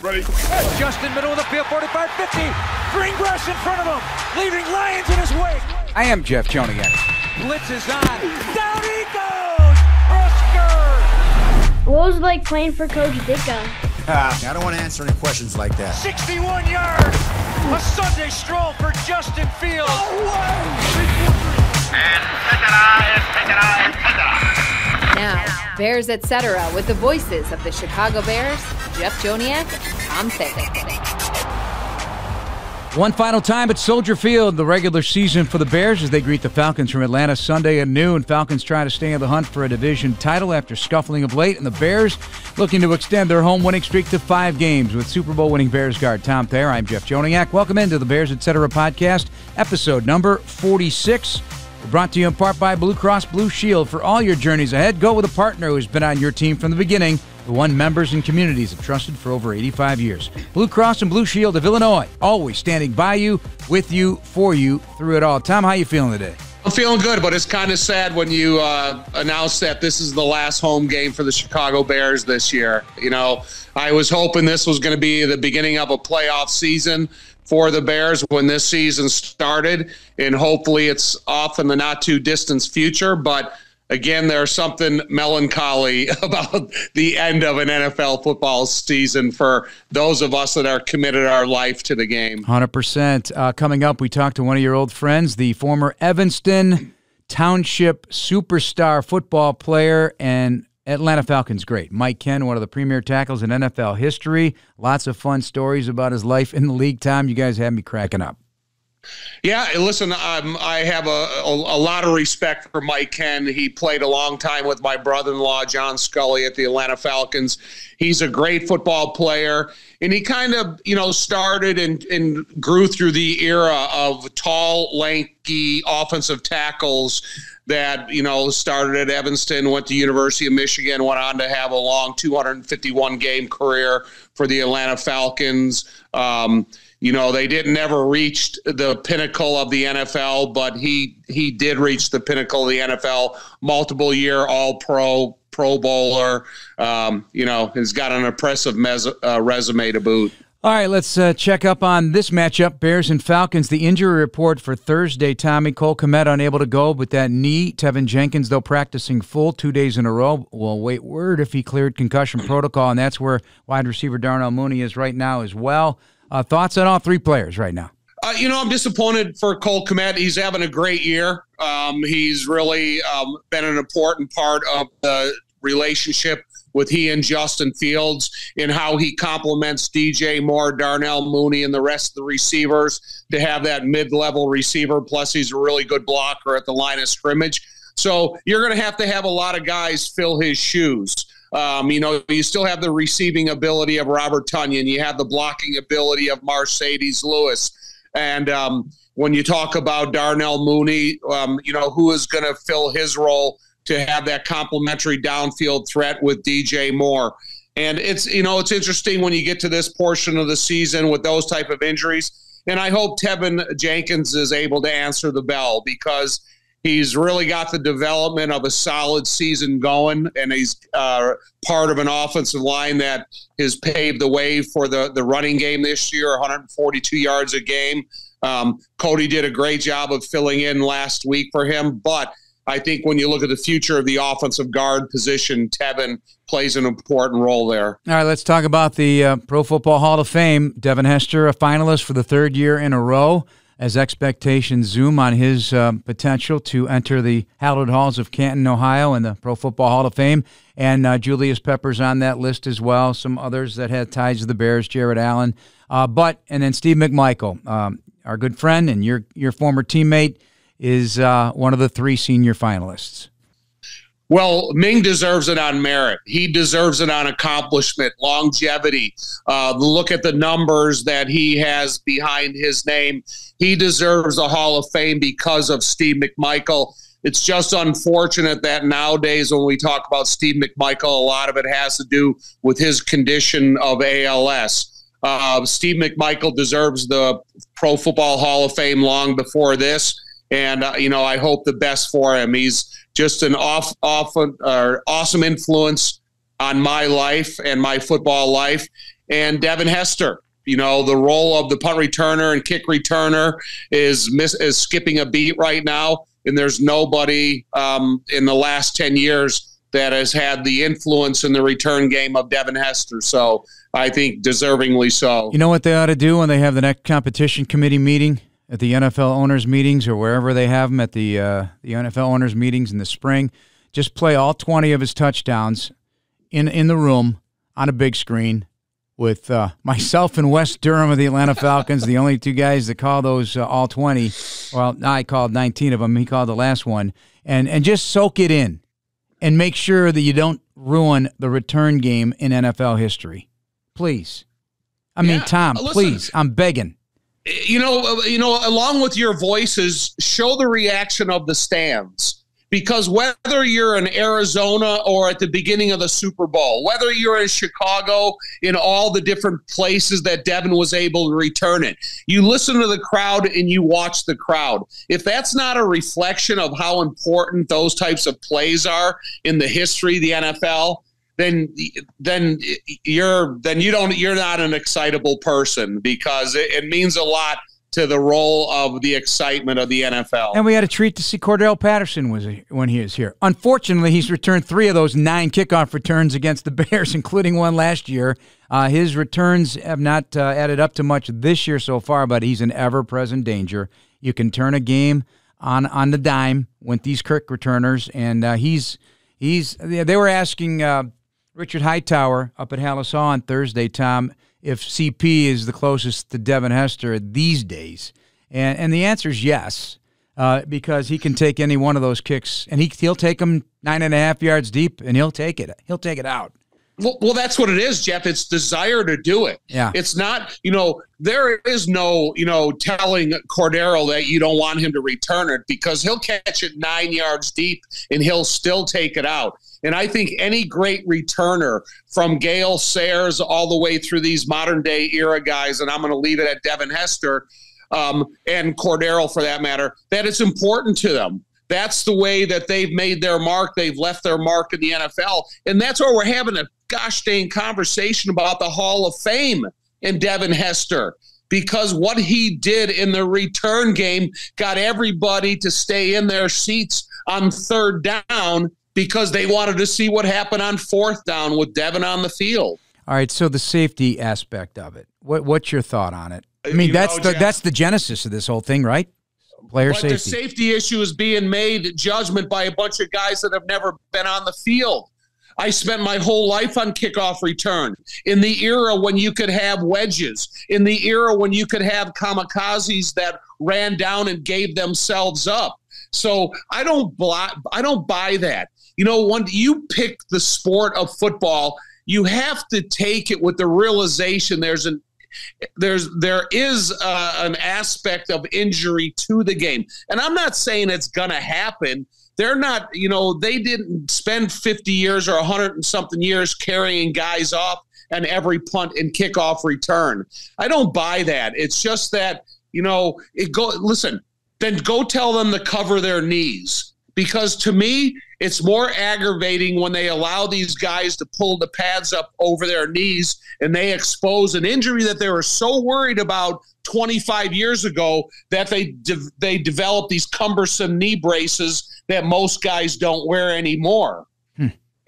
Ready? Justin, middle of the field, 45, 50. Green grass in front of him, leaving Lions in his wake. I am Jeff Joniak. Blitz is on. Down he goes! Husker! What was it like playing for Coach Ditka? I don't want to answer any questions like that. 61 yards! A Sunday stroll for Justin Fields. And Now, Bears Etc. with the voices of the Chicago Bears, Jeff Joniak and Tom Thayer. One final time at Soldier Field, the regular season for the Bears as they greet the Falcons from Atlanta Sunday at noon. Falcons trying to stay in the hunt for a division title after scuffling of late, and the Bears looking to extend their home winning streak to 5 games with Super Bowl winning Bears guard Tom Thayer. I'm Jeff Joniak. Welcome into the Bears Etc. podcast, episode number 46. We're brought to you in part by Blue Cross Blue Shield. For all your journeys ahead, go with a partner who's been on your team from the beginning. The one members and communities have trusted for over 85 years. Blue Cross and Blue Shield of Illinois, always standing by you, with you, for you, through it all. Tom, how you feeling today? I'm feeling good, but it's kind of sad when you announce that this is the last home game for the Chicago Bears this year. You know, I was hoping this was going to be the beginning of a playoff season for the Bears when this season started, and hopefully it's off in the not-too-distant future, but again, there's something melancholy about the end of an NFL football season for those of us that are committed our life to the game. 100%. Coming up, we talked to one of your old friends, the former Evanston Township superstar football player and Atlanta Falcons great, Mike Kenn, one of the premier tackles in NFL history. Lots of fun stories about his life in the league, Tom. You guys had me cracking up. Yeah, listen, I have a lot of respect for Mike Kenn. He played a long time with my brother-in-law, John Scully, at the Atlanta Falcons. He's a great football player, and he kind of, started and grew through the era of tall, lanky offensive tackles that, started at Evanston, went to University of Michigan, went on to have a long 251-game career for the Atlanta Falcons. They didn't never reach the pinnacle of the NFL, but he did reach the pinnacle of the NFL, multiple year All-Pro, Pro Bowler. Has got an impressive resume to boot. All right, let's check up on this matchup, Bears and Falcons. The injury report for Thursday, Tommy. Cole Kmet unable to go with that knee. Tevin Jenkins, though, practicing full 2 days in a row. We'll wait word if he cleared concussion protocol, and that's where wide receiver Darnell Mooney is right now as well. Thoughts on all three players right now? I'm disappointed for Cole Kmet. He's having a great year. He's really been an important part of the relationship with he and Justin Fields in how he complements DJ Moore, Darnell Mooney, and the rest of the receivers to have that mid-level receiver. Plus, he's a really good blocker at the line of scrimmage. So you're going to have a lot of guys fill his shoes. You still have the receiving ability of Robert Tonyan. You have the blocking ability of Mercedes Lewis. And when you talk about Darnell Mooney, who is going to fill his role to have that complementary downfield threat with DJ Moore. And it's interesting when you get to this portion of the season with those type of injuries. And I hope Tevin Jenkins is able to answer the bell because he's really got the development of a solid season going, and he's part of an offensive line that has paved the way for the running game this year, 142 yards a game. Cody did a great job of filling in last week for him, but I think when you look at the future of the offensive guard position, Tevin plays an important role there. All right, let's talk about the Pro Football Hall of Fame. Devin Hester, a finalist for the 3rd year in a row, as expectations zoom on his potential to enter the hallowed halls of Canton, Ohio, and the Pro Football Hall of Fame. And Julius Pepper's on that list as well. Some others that had ties to the Bears, Jared Allen. And then Steve McMichael, our good friend and your former teammate, is one of the 3 senior finalists. Well, Ming deserves it on merit. He deserves it on accomplishment, longevity. Look at the numbers that he has behind his name. He deserves a Hall of Fame because of Steve McMichael. It's just unfortunate that nowadays when we talk about Steve McMichael, a lot of it has to do with his condition of ALS. Steve McMichael deserves the Pro Football Hall of Fame long before this. And, I hope the best for him. He's just an awesome influence on my life and my football life. and Devin Hester. The role of the punt returner and kick returner is skipping a beat right now, and there's nobody in the last 10 years that has had the influence in the return game of Devin Hester. So I think deservingly so. You know what they ought to do when they have the next competition committee meeting at the NFL owners meetings or wherever they have them at the NFL owners meetings in the spring? Just play all 20 of his touchdowns in the room on a big screen with myself and Wes Durham of the Atlanta Falcons, the only two guys that call those all 20. Well, I called 19 of them. He called the last one. And just soak it in and make sure that you don't ruin the return game in NFL history. Please. I mean, Tom, listen, please, I'm begging. Along with your voices, show the reaction of the stands. Because whether you're in Arizona or at the beginning of the Super Bowl, whether you're in Chicago, in all the different places that Devin was able to return it, you listen to the crowd and you watch the crowd. If that's not a reflection of how important those types of plays are in the history of the NFL, then you're not an excitable person, because it means a lot to the role of the excitement of the NFL. And we had a treat to see Cordell Patterson when he was here. Unfortunately, he's returned 3 of those 9 kickoff returns against the Bears, including one last year. His returns have not added up to much this year so far, but he's an ever-present danger. You can turn a game on the dime with these kick returners, and they were asking Richard Hightower up at Hallis Hall on Thursday, Tom, if CP is the closest to Devin Hester these days. And the answer is yes, because he can take any one of those kicks, and he'll take them 9.5 yards deep, and he'll take it. He'll take it out. Well, that's what it is, Jeff. It's desire to do it. Yeah. It's not, there is no, telling Cordero that you don't want him to return it, because he'll catch it 9 yards deep and he'll still take it out. And I think any great returner, from Gale Sayers all the way through these modern day era guys, and I'm going to leave it at Devin Hester and Cordero for that matter, that it's important to them. That's the way that they've made their mark. They've left their mark in the NFL. And that's why we're having a gosh dang conversation about the Hall of Fame in Devin Hester, because what he did in the return game got everybody to stay in their seats on third down, because they wanted to see what happened on fourth down with Devin on the field. All right, so the safety aspect of it. What's your thought on it? I mean, that's the genesis of this whole thing, right? Player safety. The safety issue is being made judgment by a bunch of guys that have never been on the field. I spent my whole life on kickoff return, in the era when you could have wedges, in the era when you could have kamikazes that ran down and gave themselves up. So I don't buy that. When you pick the sport of football, you have to take it with the realization there is an aspect of injury to the game. And I'm not saying it's going to happen. They're not, they didn't spend 50 years or 100 and something years carrying guys off on every punt and kickoff return. I don't buy that. It's just that, then go tell them to cover their knees. Because to me, it's more aggravating when they allow these guys to pull the pads up over their knees and they expose an injury that they were so worried about 25 years ago that they developed these cumbersome knee braces that most guys don't wear anymore.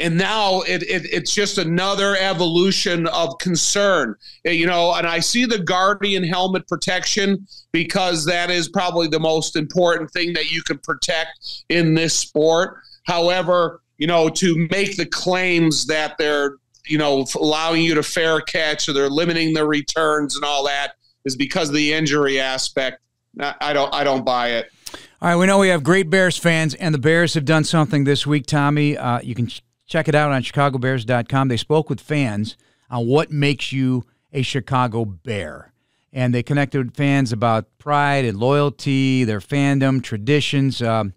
And now it's just another evolution of concern, and I see the Guardian helmet protection, because that is probably the most important thing that you can protect in this sport. However, to make the claims that they're, allowing you to fair catch, or they're limiting the returns and all that, is because of the injury aspect. I don't buy it. All right, we know we have great Bears fans, and the Bears have done something this week, Tommy. You can check it out on ChicagoBears.com. They spoke with fans on what makes you a Chicago Bear. And they connected with fans about pride and loyalty, their fandom, traditions. And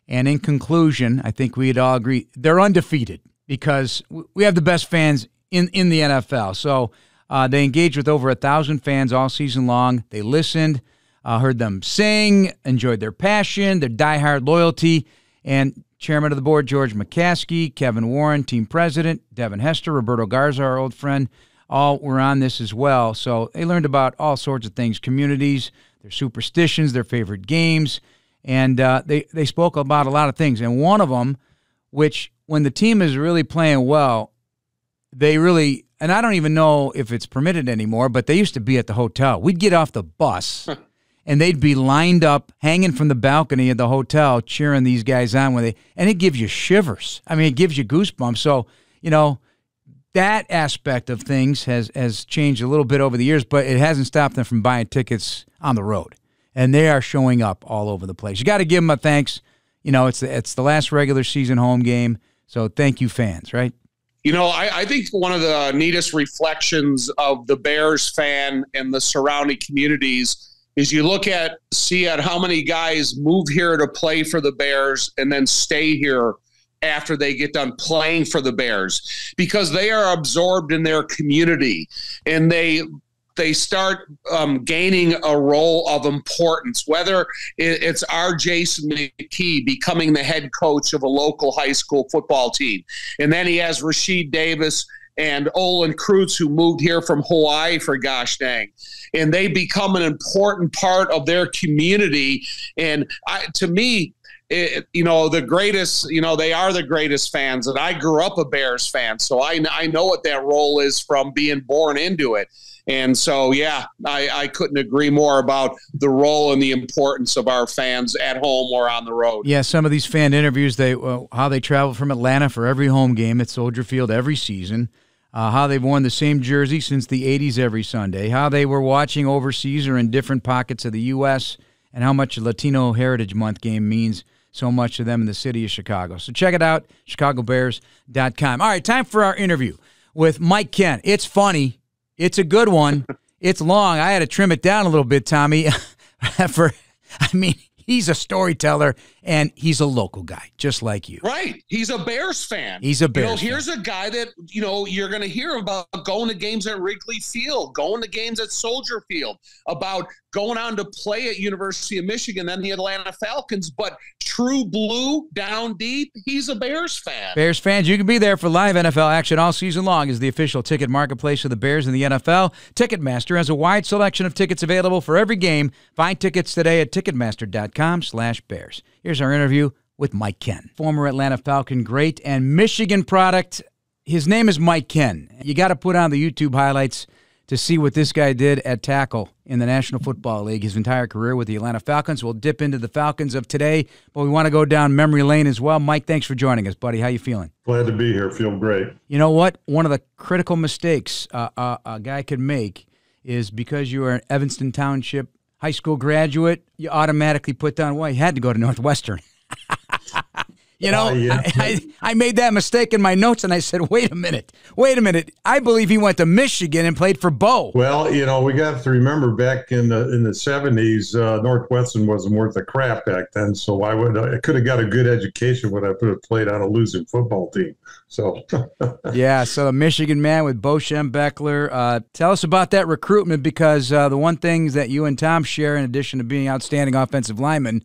in conclusion, I think we'd all agree they're undefeated, because we have the best fans in the NFL. So they engaged with over 1,000 fans all season long. They listened, heard them sing, enjoyed their passion, their diehard loyalty. And Chairman of the board, George McCaskey, Kevin Warren, team president, Devin Hester, Roberto Garza, our old friend, all were on this as well. So they learned about all sorts of things, communities, their superstitions, their favorite games, and they spoke about a lot of things. And one of them, which when the team is really playing well, they really, and I don't even know if it's permitted anymore, but they used to be at the hotel. We'd get off the bus, and they'd be lined up, hanging from the balcony of the hotel, cheering these guys on and it gives you shivers. I mean, it gives you goosebumps. So, that aspect of things has changed a little bit over the years, but it hasn't stopped them from buying tickets on the road. And they are showing up all over the place. You got to give them a thanks. It's the last regular season home game, so thank you, fans, right? I think one of the neatest reflections of the Bears fan and the surrounding communities is you see at how many guys move here to play for the Bears and then stay here after they get done playing for the Bears, because they are absorbed in their community and they start gaining a role of importance, whether it's our Jason McKee becoming the head coach of a local high school football team. And then he has Rashid Davis and Olin Kreutz, who moved here from Hawaii, for gosh dang. And they become an important part of their community. And to me, the greatest, they are the greatest fans. And I grew up a Bears fan, so I know what that role is from being born into it. And so, I couldn't agree more about the role and the importance of our fans at home or on the road. Yeah, some of these fan interviews, how they travel from Atlanta for every home game at Soldier Field every season, how they've worn the same jersey since the 80s every Sunday, how they were watching overseas or in different pockets of the U.S., and how much Latino Heritage Month game means so much to them in the city of Chicago. So check it out, chicagobears.com. All right, time for our interview with Mike Kenn. It's funny. It's a good one. It's long. I had to trim it down a little bit, Tommy. He's a storyteller, and he's a local guy, just like you. Right. He's a Bears fan. He's a Bears fan. Here's a guy that, you're going to hear about going to games at Wrigley Field, going to games at Soldier Field, about going on to play at University of Michigan, then the Atlanta Falcons. But true blue, down deep, he's a Bears fan. Bears fans, you can be there for live NFL action all season long as the official ticket marketplace of the Bears and the NFL. Ticketmaster has a wide selection of tickets available for every game. Find tickets today at ticketmaster.com/Bears. Here's our interview with Mike Kenn, former Atlanta Falcon great and Michigan product. His name is Mike Kenn. You got to put on the YouTube highlights to see what this guy did at tackle in the National Football League his entire career with the Atlanta Falcons. We'll dip into the Falcons of today, but we want to go down memory lane as well. Mike, thanks for joining us, buddy. How you feeling? Glad to be here. Feel great. You know what? One of the critical mistakes a guy could make is because you are an Evanston Township high school graduate, you automatically put down, well, you had to go to Northwestern. I made that mistake in my notes, and I said, wait a minute. I believe he went to Michigan and played for Bo. Well, we got to remember back in the 70s, Northwestern wasn't worth a crap back then, so I could have got a good education when I could have played on a losing football team. So yeah, so a Michigan man with Bo Schembechler. Tell us about that recruitment, because the one thing that you and Tom share, in addition to being outstanding offensive linemen,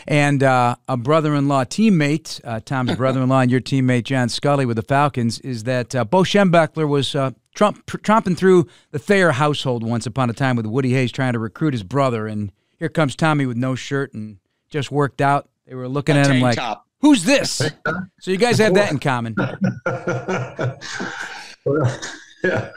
and a brother-in-law teammate, Tom's brother-in-law and your teammate John Scully with the Falcons, is that Bo Schembechler was tromping through the Thayer household once upon a time with Woody Hayes trying to recruit his brother, and here comes Tommy with no shirt and just worked out. They were looking at him like, who's this? So you guys have that in common. Well, yeah.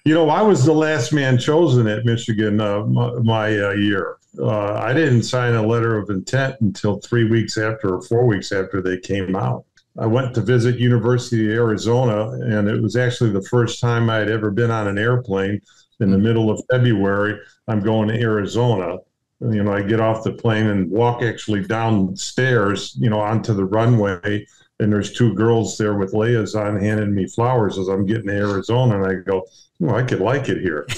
I was the last man chosen at Michigan my year. I didn't sign a letter of intent until 3 weeks after or 4 weeks after they came out. I went to visit University of Arizona, and it was actually the first time I had ever been on an airplane. In the middle of February, I'm going to Arizona. I get off the plane and walk actually downstairs, onto the runway, and there's two girls there with layers on handing me flowers as I'm getting to Arizona, and I go, I could like it here.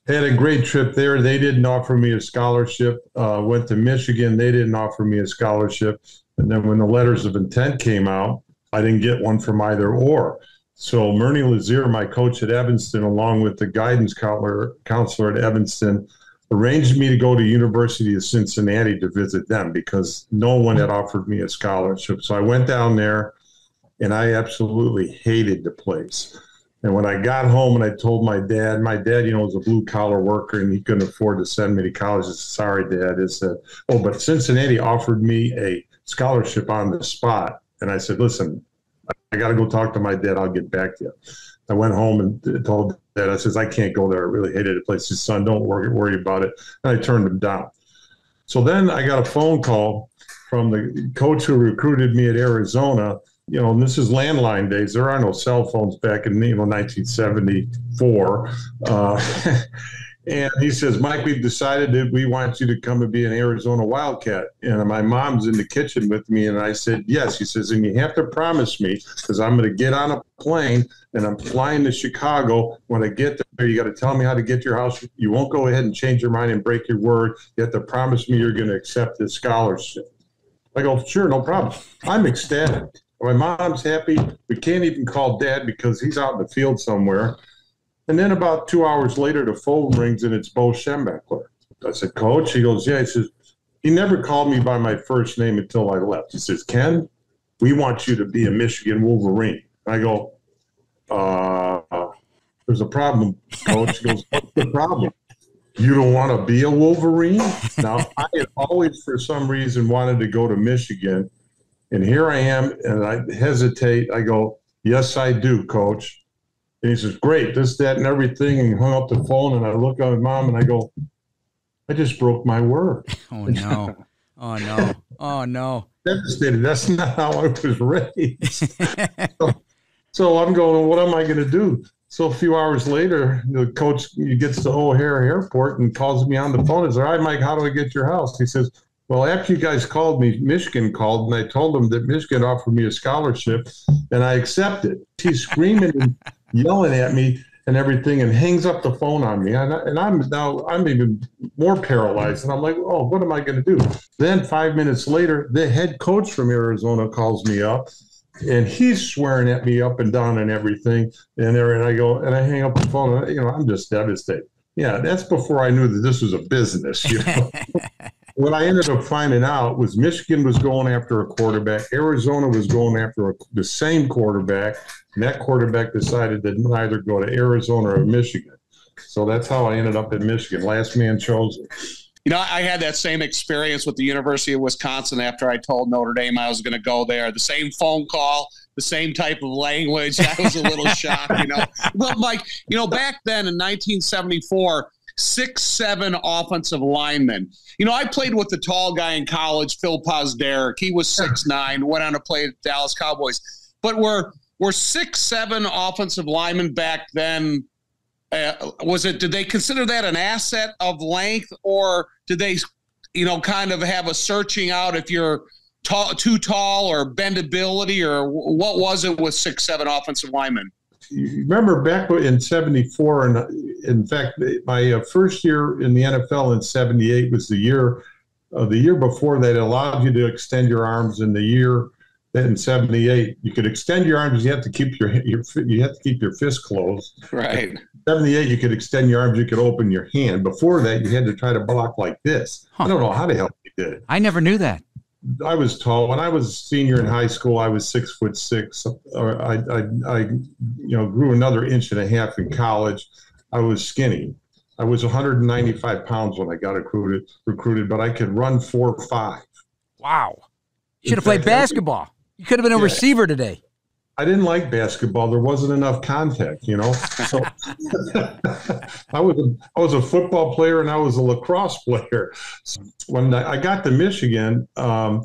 Had a great trip there. They didn't offer me a scholarship. Went to Michigan. They didn't offer me a scholarship. And then when the letters of intent came out, I didn't get one from either or. So Murney Lazier, my coach at Evanston, along with the guidance counselor at Evanston, arranged me to go to University of Cincinnati to visit them because no one had offered me a scholarship. So I went down there, and I absolutely hated the place. And when I got home and I told my dad, was a blue-collar worker, and he couldn't afford to send me to college. I said, sorry, Dad. He said, but Cincinnati offered me a scholarship on the spot. And I said, listen, I got to go talk to my dad. I'll get back to you. I went home and told Dad, I says, I can't go there. I really hated the place. His son, don't worry about it. And I turned him down. So then I got a phone call from the coach who recruited me at Arizona. And this is landline days. There are no cell phones back in 1974. And he says, Mike, we've decided that we want you to come and be an Arizona Wildcat. And my mom's in the kitchen with me. And I said, yes. He says, and you have to promise me, because I'm going to get on a plane and I'm flying to Chicago. When I get there, you got to tell me how to get to your house. You won't go ahead and change your mind and break your word. You have to promise me you're going to accept this scholarship. I go, sure, no problem. I'm ecstatic. My mom's happy. We can't even call Dad because he's out in the field somewhere. And then about 2 hours later, the phone rings and it's Bo Schembechler. I said, Coach? He goes, yeah. He says, he never called me by my first name until I left. He says, Ken, we want you to be a Michigan Wolverine. I go, there's a problem, Coach. He goes, what's the problem? You don't want to be a Wolverine? Now, I had always, for some reason, wanted to go to Michigan. And here I am, and I hesitate. I go, yes, I do, Coach. And he says, great, this, that, and everything. And he hung up the phone, and I look at my mom, and I go, I just broke my word. Oh, no. Oh, no. Oh, no. Devastated. That's not how I was raised. So I'm going, what am I going to do? So a few hours later, the coach gets to O'Hare Airport and calls me on the phone and says, all right, Mike, how do I get to your house? He says, well, after you guys called me, Michigan called, and I told them that Michigan offered me a scholarship, and I accepted. He's screaming and yelling at me and everything, and hangs up the phone on me. And I'm even more paralyzed. And I'm like, oh, what am I going to do? Then 5 minutes later, the head coach from Arizona calls me up, and he's swearing at me up and down and everything. And I go, and I hang up the phone. And, I'm just devastated. Yeah, that's before I knew that this was a business. What I ended up finding out was Michigan was going after a quarterback. Arizona was going after the same quarterback. And that quarterback decided to neither go to Arizona or Michigan. So that's how I ended up in Michigan. Last man chosen. I had that same experience with the University of Wisconsin after I told Notre Dame I was going to go there. The same phone call, the same type of language. I was a little shocked, But, Mike, back then in 1974, 6'7" offensive linemen. I played with the tall guy in college, Phil Posderick. He was 6'9", went on to play at the Dallas Cowboys. But were 6'7" offensive linemen back then, did they consider that an asset of length, or did they, kind of have a searching out if you're too tall or bendability, or what was it with 6'7" offensive linemen? You remember back in 74, and in fact, my first year in the NFL in 78 was the year before that allowed you to extend your arms. In the year that in 78, you could extend your arms. You have to keep your fist closed. Right. In 78, you could extend your arms. You could open your hand. Before that, you had to try to block like this. Huh. I don't know how the hell you did it. I never knew that. I was tall. When I was a senior in high school, I was 6'6". I grew another 1.5 inches in college. I was skinny. I was 195 pounds when I got recruited, but I could run 4.5. Wow. You should have played basketball. You could have been a receiver today. I didn't like basketball. There wasn't enough contact, So I was a football player and I was a lacrosse player. So when I got to Michigan, I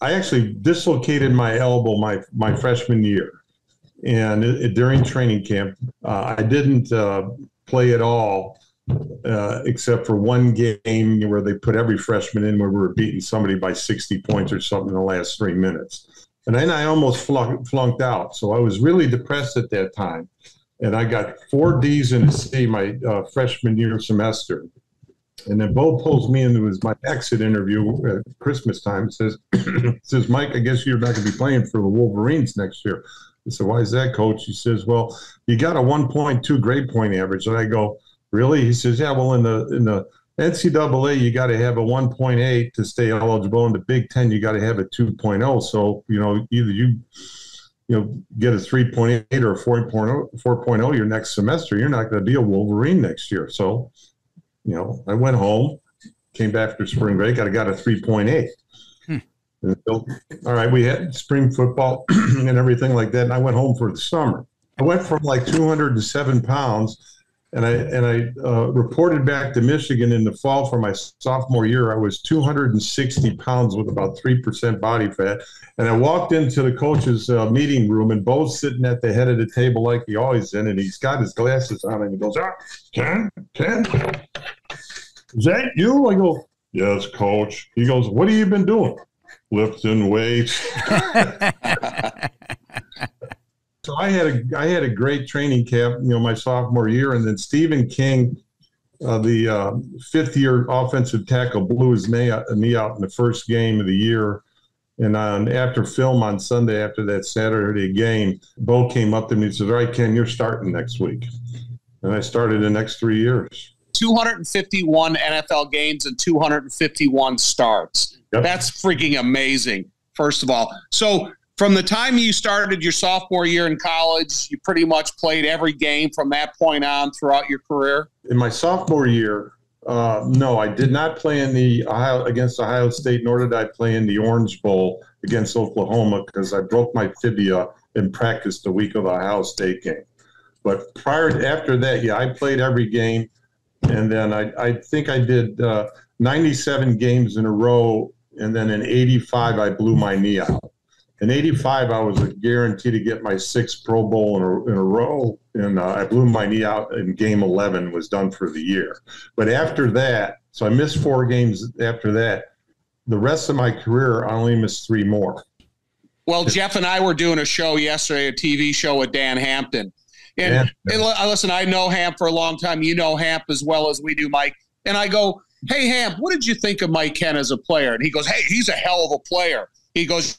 actually dislocated my elbow my freshman year, and during training camp, I didn't play at all except for one game where they put every freshman in where we were beating somebody by 60 points or something in the last 3 minutes. And then I almost flunked out. So I was really depressed at that time. And I got 4 Ds and a C my freshman year semester. And then Bo pulls me into my exit interview at Christmas time. Says, Mike, I guess you're not going to be playing for the Wolverines next year. I said, why is that, Coach? He says, well, you got a 1.2 grade point average. And I go, really? He says, yeah, well, in the NCAA, you got to have a 1.8 to stay eligible. In the Big Ten, you got to have a 2.0. So, either get a 3.8 or a 4.0 your next semester, you're not going to be a Wolverine next year. So, I went home, came back after spring break. I got a 3.8. So, all right, we had spring football and everything like that, and I went home for the summer. I went from like 207 pounds, and I reported back to Michigan in the fall for my sophomore year. I was 260 pounds with about 3% body fat, and I walked into the coach's meeting room, and Bo's sitting at the head of the table like he always in, and he's got his glasses on, and he goes, Kenn, is that you? I go, yes, coach. He goes, what have you been doing? Lifting weights. So I had a great training camp, my sophomore year, and then Stephen King, the fifth-year offensive tackle, blew his knee out in the first game of the year. And after film on Sunday, after that Saturday game, Bo came up to me and said, all right, Kenn, you're starting next week. And I started the next 3 years. 251 NFL games and 251 starts. Yep. That's freaking amazing, first of all. So from the time you started your sophomore year in college, you pretty much played every game from that point on throughout your career? In my sophomore year, no, I did not play against Ohio State, nor did I play in the Orange Bowl against Oklahoma because I broke my tibia in practice the week of the Ohio State game. But after that, yeah, I played every game. And then I think I did 97 games in a row. And then in 85, I blew my knee out. In 85, I was guaranteed to get my 6th Pro Bowl in a row. And I blew my knee out in game 11, was done for the year. But after that, so I missed 4 games after that. The rest of my career, I only missed 3 more. Well, Jeff and I were doing a show yesterday, a TV show with Dan Hampton. And listen, I know Hamp for a long time. You know Hamp as well as we do, Mike. And I go, hey, Hamp, what did you think of Mike Kenn as a player? And he goes, hey, he's a hell of a player. He goes,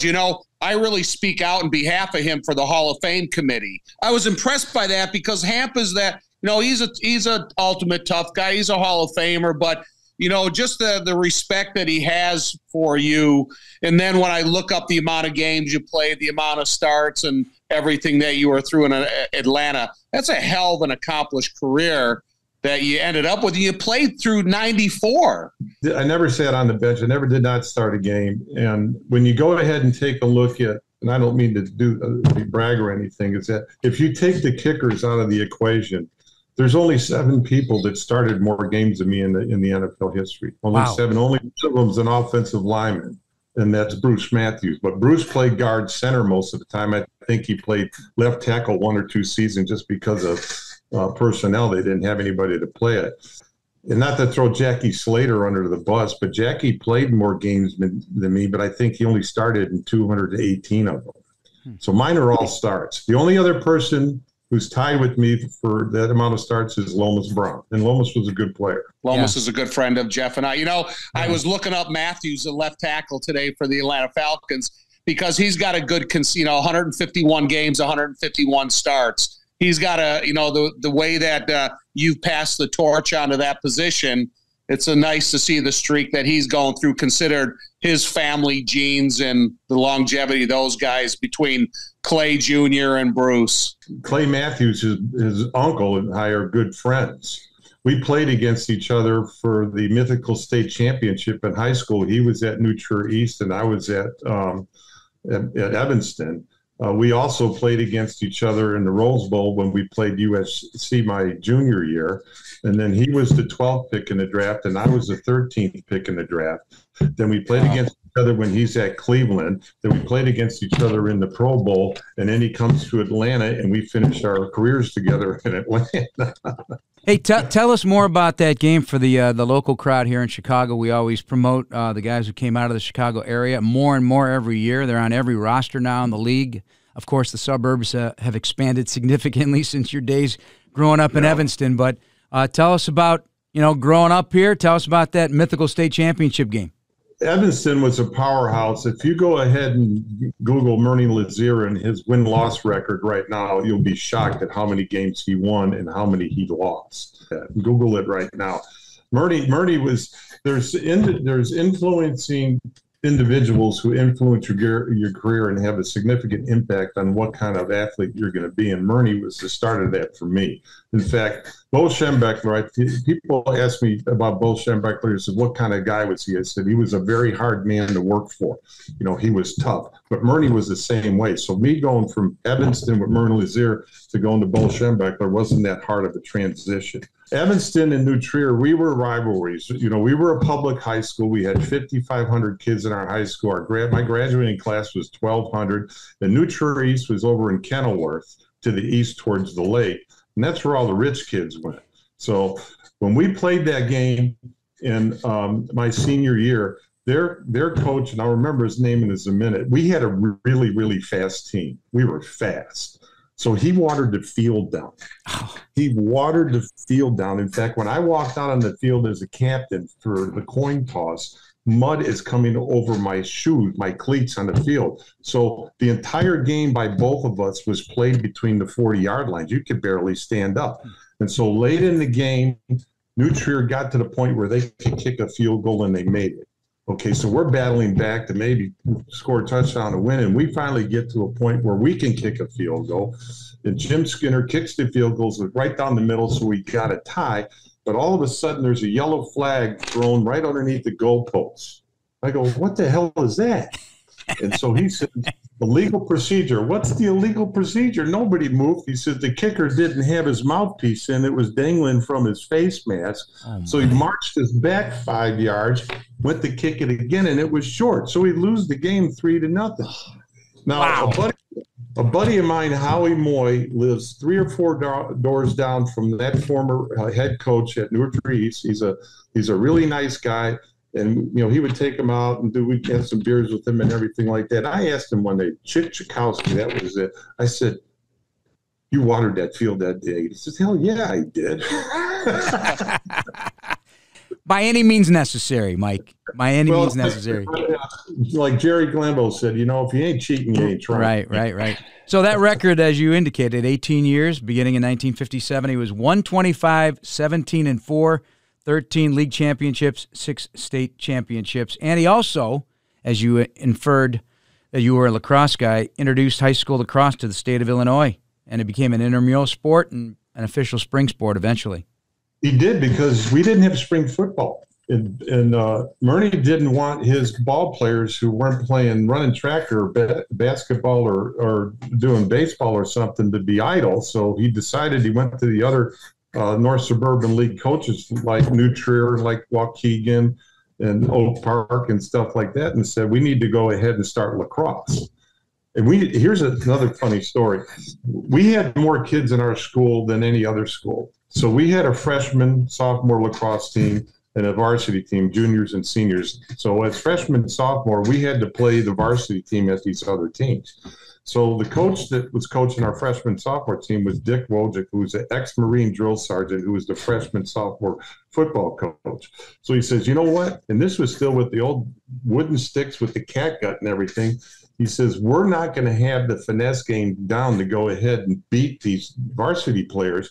I really speak out on behalf of him for the Hall of Fame committee. I was impressed by that because Hamp is that, he's a ultimate tough guy. He's a Hall of Famer, but just the respect that he has for you. And then when I look up the amount of games you played, the amount of starts and everything that you were through in Atlanta, that's a hell of an accomplished career that you ended up with. You played through 94. I never sat on the bench. I never did not start a game. And when you go ahead and take a look at, and I don't mean to brag or anything, is that if you take the kickers out of the equation, there's only 7 people that started more games than me in the NFL history. Only 7. Only one of them's an offensive lineman, and that's Bruce Matthews. But Bruce played guard center most of the time. I think he played left tackle 1 or 2 seasons just because of personnel. They didn't have anybody to play it. And not to throw Jackie Slater under the bus, but Jackie played more games than me, but I think he only started in 218 of them. So mine are all starts. The only other person who's tied with me for that amount of starts is Lomas Brown. And Lomas was a good player. Lomas is a good friend of Jeff and I. I was looking up Matthews, the left tackle today for the Atlanta Falcons, because he's got a good, 151 games, 151 starts. He's got the way that you've passed the torch onto that position. It's nice to see the streak that he's going through, considered his family genes and the longevity of those guys between Clay Jr. and Bruce. Clay Matthews, his uncle and I are good friends. We played against each other for the mythical state championship in high school. He was at New Trier East and I was at Evanston. We also played against each other in the Rose Bowl when we played USC my junior year. And then he was the 12th pick in the draft, and I was the 13th pick in the draft. Then we played against each other when he's at Cleveland. Then we played against each other in the Pro Bowl, and then he comes to Atlanta, and we finished our careers together in Atlanta. Hey, tell us more about that game for the local crowd here in Chicago. We always promote the guys who came out of the Chicago area more and more every year. They're on every roster now in the league. Of course, the suburbs have expanded significantly since your days growing up in Evanston, but tell us about, growing up here. Tell us about that mythical state championship game. Evanston was a powerhouse. If you go ahead and Google Murny Lazier and his win-loss record right now, you'll be shocked at how many games he won and how many he lost. Google it right now. Murny was there's influencing individuals who influence your career and have a significant impact on what kind of athlete you're going to be. And Murney was the start of that for me. In fact, Bo Schembechler, people ask me about Bo Schembechler. They said, what kind of guy was he? I said, he was a very hard man to work for. You know, he was tough. But Murney was the same way. So me going from Evanston with Myrna Lazier to going to Bo Schembechler wasn't that hard of a transition. Evanston and New Trier, we were rivalries. You know, we were a public high school. We had 5,500 kids in our high school. My graduating class was 1,200. The New Trier East was over in Kenilworth to the east towards the lake. And that's where all the rich kids went. So when we played that game in my senior year, their coach, and I'll remember his name in a minute, we had a really, really fast team. We were fast. So he watered the field down. He watered the field down. In fact, when I walked out on the field as a captain for the coin toss, mud is coming over my shoes, my cleats on the field. So the entire game by both of us was played between the 40-yard lines. You could barely stand up. And so late in the game, New Trier got to the point where they could kick a field goal, and they made it. Okay, so we're battling back to maybe score a touchdown to win, and we finally get to a point where we can kick a field goal. And Jim Skinner kicks the field goals right down the middle, so we got a tie. But all of a sudden, there's a yellow flag thrown right underneath the goalposts. I go, what the hell is that? And so he said, the legal procedure. What's the illegal procedure? Nobody moved. He said the kicker didn't have his mouthpiece in. It was dangling from his face mask. So he marched his back 5 yards, went to kick it again, and it was short. So he lose the game 3-0. Now, wow. A buddy of mine, Howie Moy, lives 3 or 4 doors down from that former head coach at New Trier East. He's a really nice guy. And, you know, he would take him out and we'd have some beers with him and everything like that. I asked him one day, Chick Chikowski, that was it. I said, you watered that field that day. He says, hell yeah, I did. By any means necessary, Mike. By any means necessary. Like Jerry Glanville said, you know, if you ain't cheating, you ain't trying. Right. So that record, as you indicated, 18 years, beginning in 1957, he was 125, 17-4. 13 league championships, 6 state championships. And he also, as you inferred that you were a lacrosse guy, introduced high school lacrosse to the state of Illinois. And it became an intramural sport and an official spring sport eventually. He did, because we didn't have spring football. And Murney didn't want his ball players who weren't playing running track or basketball or doing baseball or something to be idle. So he decided he went to the other North Suburban League coaches like New Trier, like Waukegan and Oak Park and stuff like that, and said, we need to go ahead and start lacrosse. And here's another funny story. We had more kids in our school than any other school. So we had a freshman, sophomore lacrosse team and a varsity team, juniors and seniors. So as freshman and sophomore, we had to play the varsity team at these other teams. So the coach that was coaching our freshman sophomore team was Dick Wojcik, who was an ex-Marine drill sergeant, who was the freshman sophomore football coach. So he says, you know what? And this was still with the old wooden sticks with the catgut and everything. He says, we're not going to have the finesse game down to go ahead and beat these varsity players.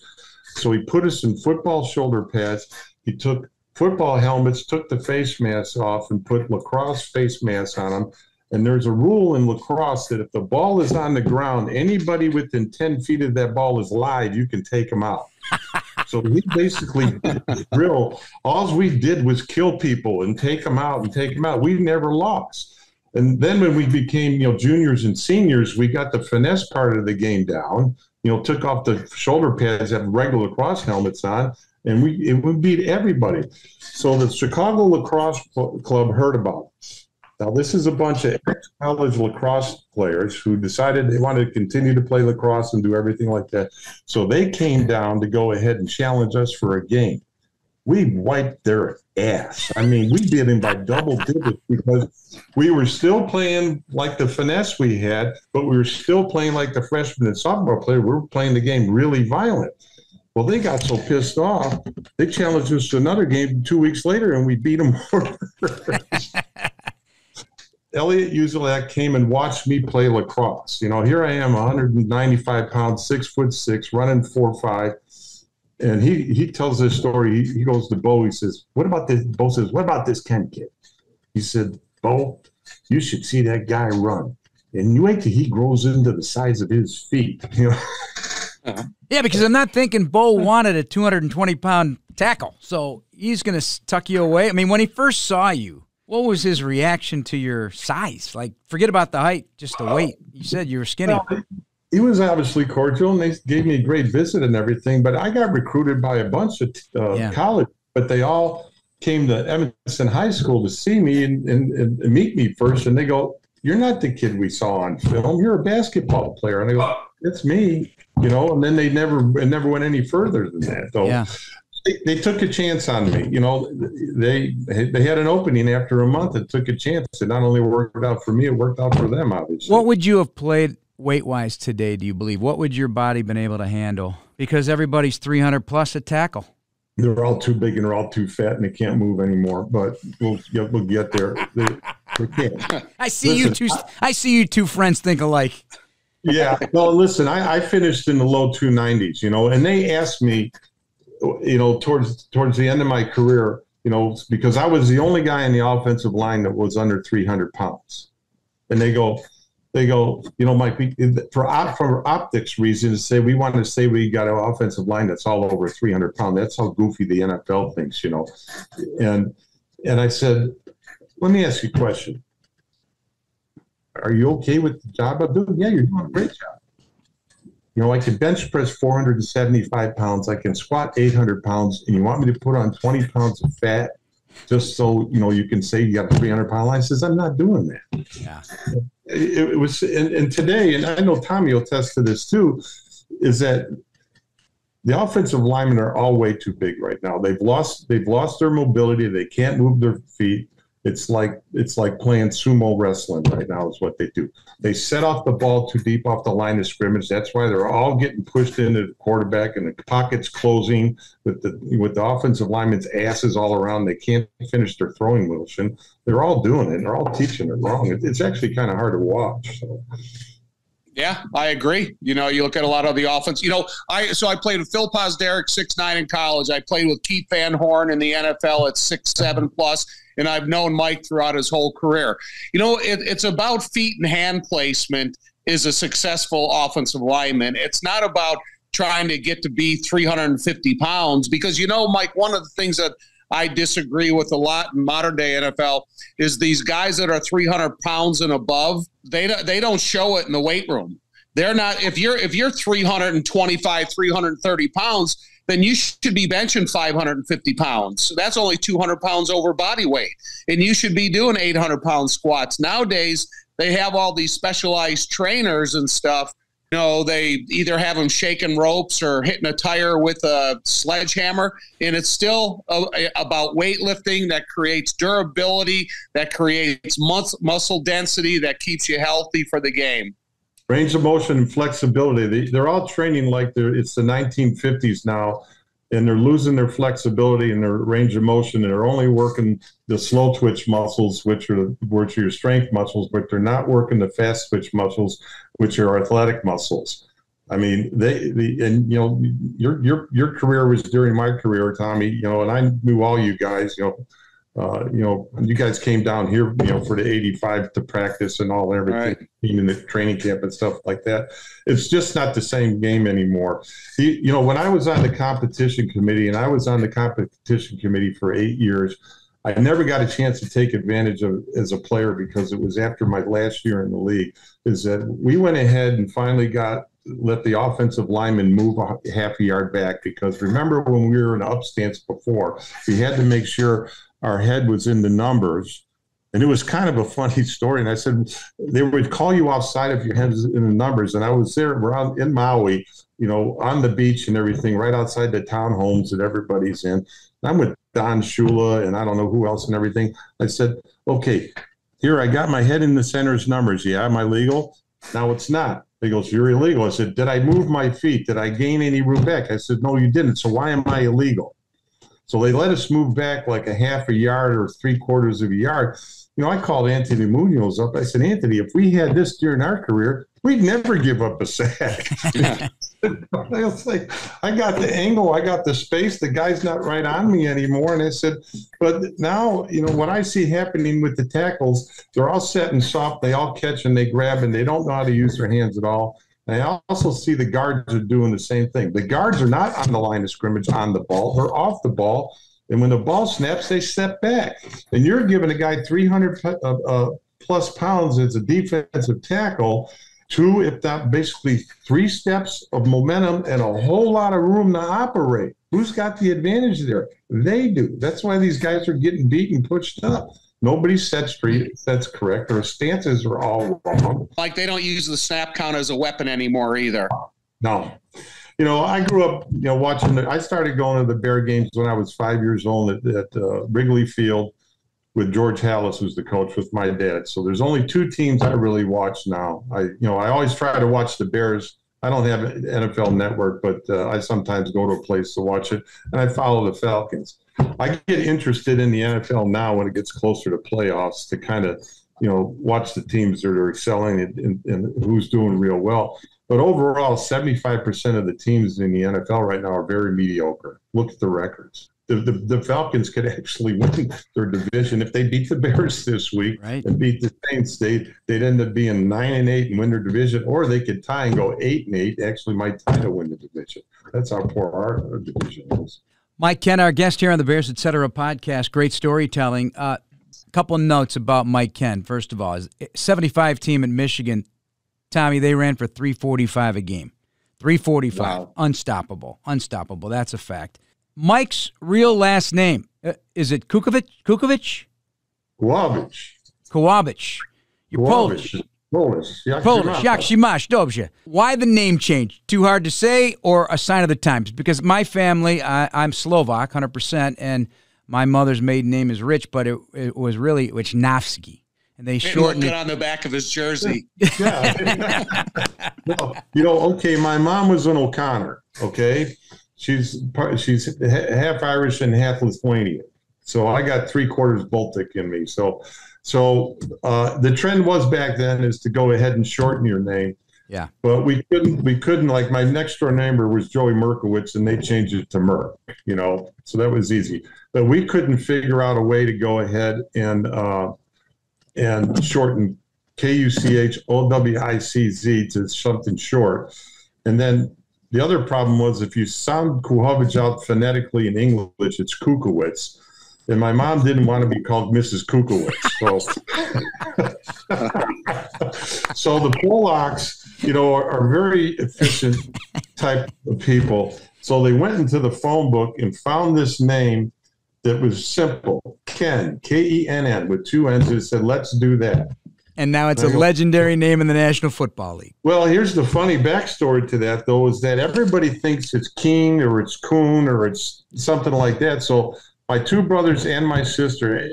So he put us in football shoulder pads. He took football helmets, took the face masks off, and put lacrosse face masks on them. And there's a rule in lacrosse that if the ball is on the ground, anybody within 10 feet of that ball is live, you can take them out. So we basically drill. All we did was kill people and take them out and take them out. We never lost. And then when we became, juniors and seniors, we got the finesse part of the game down, took off the shoulder pads, had regular lacrosse helmets on, and we beat everybody. So the Chicago Lacrosse Club heard about us. Now, this is a bunch of ex-college lacrosse players who decided they wanted to continue to play lacrosse and do everything like that. So they came down to go ahead and challenge us for a game. We wiped their ass. I mean, we beat them by double digits because we were still playing like the finesse we had, but we were still playing like the freshman and sophomore player. We were playing the game really violent. Well, they got so pissed off, they challenged us to another game 2 weeks later, and we beat them. Elliot Uzelak came and watched me play lacrosse. Here I am, 195 pounds, 6'6", running 4.5. And he tells this story. He goes to Bo. He says, what about this? Bo says, what about this Kenn kid? He said, Bo, you should see that guy run. And you wait till he grows into the size of his feet. You know? Yeah, because I'm not thinking Bo wanted a 220-pound tackle, so he's going to tuck you away. I mean, when he first saw you, what was his reaction to your size? Like, forget about the height, just the weight. You said you were skinny. Well, he was obviously cordial, and they gave me a great visit and everything, but I got recruited by a bunch of college, but they all came to Evanston High School to see me and meet me first, and they go, "You're not the kid we saw on film. You're a basketball player." And I go, "It's me," you know. And then it never went any further than that. So they took a chance on me. You know, they had an opening after a month. It took a chance. It not only worked out for me, it worked out for them, obviously. What would you have played weight-wise today, do you believe? What would your body been able to handle? Because everybody's 300 plus at tackle. They're all too big and they're all too fat and they can't move anymore. But we'll get there. They can't. I see you two friends think alike. Yeah. Well, listen, I finished in the low 290s, you know, and they asked me, you know, towards the end of my career, you know, because I was the only guy in the offensive line that was under 300 pounds. And they go, you know, Mike, for optics reasons, we want to say we got an offensive line that's all over 300 pounds. That's how goofy the NFL thinks, you know. And I said, let me ask you a question. Are you okay with the job I'm doing? Yeah, you're doing a great job. You know, I can bench press 475 pounds. I can squat 800 pounds. And you want me to put on 20 pounds of fat just so, you know, you can say you got a 300-pound line? I says, I'm not doing that. Yeah. It was, and today, and I know Tommy will attest to this too, is that the offensive linemen are all way too big right now. They've lost their mobility. They can't move their feet. It's like playing sumo wrestling right now is what they do. They set off the ball too deep off the line of scrimmage. That's why they're all getting pushed into the quarterback and the pocket's closing with the offensive linemen's asses all around. They can't finish their throwing motion. They're all doing it. They're all teaching it wrong. It's actually kind of hard to watch. So. Yeah, I agree. You know, you look at a lot of the offense. You know, I played with Phil Posderick, 6'9" in college. I played with Keith Van Horn in the NFL at 6'7" plus, and I've known Mike throughout his whole career. You know, it's about feet and hand placement is a successful offensive lineman. It's not about trying to get to be 350 pounds because, you know, Mike, one of the things that I disagree with a lot in modern day NFL is these guys that are 300 pounds and above, they don't show it in the weight room. They're not, if you're 325, 330 pounds, then you should be benching 550 pounds. So that's only 200 pounds over body weight. And you should be doing 800 pound squats. Nowadays, they have all these specialized trainers and stuff. You know, they either have them shaking ropes or hitting a tire with a sledgehammer, and it's still about weightlifting that creates durability, that creates muscle density, that keeps you healthy for the game. Range of motion and flexibility. They're all training like it's the 1950s now, and they're losing their flexibility and their range of motion, and they're only working the slow twitch muscles, which are your strength muscles, but they're not working the fast twitch muscles, which are athletic muscles. I mean, and you know, your career was during my career, Tommy. You know, and I knew all you guys. You know, you guys came down here, you know, for the 85 to practice and all everything, right, in the training camp and stuff like that. It's just not the same game anymore. You know, when I was on the competition committee, and I was on the competition committee for 8 years, I never got a chance to take advantage of as a player because it was after my last year in the league, is that we went ahead and finally let the offensive lineman move a half a yard back, because remember when we were in up stance before, we had to make sure our head was in the numbers. And it was kind of a funny story. And I said, they would call you outside if your head was in the numbers. And I was there, we're out in Maui, you know, on the beach and everything, right outside the townhomes that everybody's in. And I'm with Don Shula and I don't know who else and everything. I said, okay, here, I got my head in the center's numbers. Yeah, am I legal? No, it's not. He goes, you're illegal. I said, did I move my feet? Did I gain any room back? I said, no, you didn't. So why am I illegal? So they let us move back like a half a yard or 3/4 of a yard. I called Anthony Munoz up. I said, Anthony, if we had this during our career, we'd never give up a sack. I was like, I got the angle, I got the space, the guy's not right on me anymore. And I said, but now, what I see happening with the tackles, they're all set and soft, they all catch and they grab, and they don't know how to use their hands at all. And I also see the guards are doing the same thing. The guards are not on the line of scrimmage on the ball, they're off the ball. And when the ball snaps, they step back. And you're giving a guy 300 plus pounds as a defensive tackle, 2, if not basically 3 steps of momentum and a whole lot of room to operate. Who's got the advantage there? They do. That's why these guys are getting beat and pushed up. Nobody sets straight. That's correct. Their stances are all wrong. Like they don't use the snap count as a weapon anymore either. No. I grew up, watching. I started going to the Bear games when I was 5 years old at Wrigley Field with George Hallis, who's the coach, with my dad. So there's only 2 teams I really watch now. I always try to watch the Bears. I don't have an NFL network, but I sometimes go to a place to watch it, and I follow the Falcons. I get interested in the NFL now when it gets closer to playoffs to kind of, watch the teams that are excelling and who's doing real well. But overall, 75% of the teams in the NFL right now are very mediocre. Look at the records. The Falcons could actually win their division if they beat the Bears this week, right, and beat the Saints. They'd end up being 9-8 and win their division, or they could tie and go 8-8. Actually, might tie to win the division. That's how poor our division is. Mike Kenn, our guest here on the Bears Etc. podcast. Great storytelling. A couple of notes about Mike Kenn. First of all, his 75 team in Michigan, Tommy, they ran for 345 a game. 345. Wow. Unstoppable. That's a fact. Mike's real last name, is it Kukovic? Kowavich. You're Polish. Polish. Jak się masz. Dobrze. Why the name change? Too hard to say or a sign of the times? Because my family, I'm Slovak, 100%, and my mother's maiden name is Rich, but it was really Wichnowski. And they shortened it on the back of his jersey. Yeah. Okay, my mom was an O'Connor, okay? She's half Irish and half Lithuanian. So I got 3/4 Baltic in me. So the trend was back then is to go ahead and shorten your name. Yeah. But we couldn't, like my next door neighbor was Joey Merkowitz and they changed it to Merk, so that was easy. But we couldn't figure out a way to go ahead and shorten Kuchowicz to something short. And then the other problem was if you sound Kuhovic out phonetically in English, it's Kukowicz. And my mom didn't want to be called Mrs. Kukowicz. So the Polacks, are very efficient type of people. So they went into the phone book and found this name that was simple, Kenn, Kenn, with 2 N's, and said, let's do that. And now it's a legendary name in the National Football League. Well, here's the funny backstory to that, though, is that everybody thinks it's King or it's Kuhn or it's something like that. So my 2 brothers and my sister,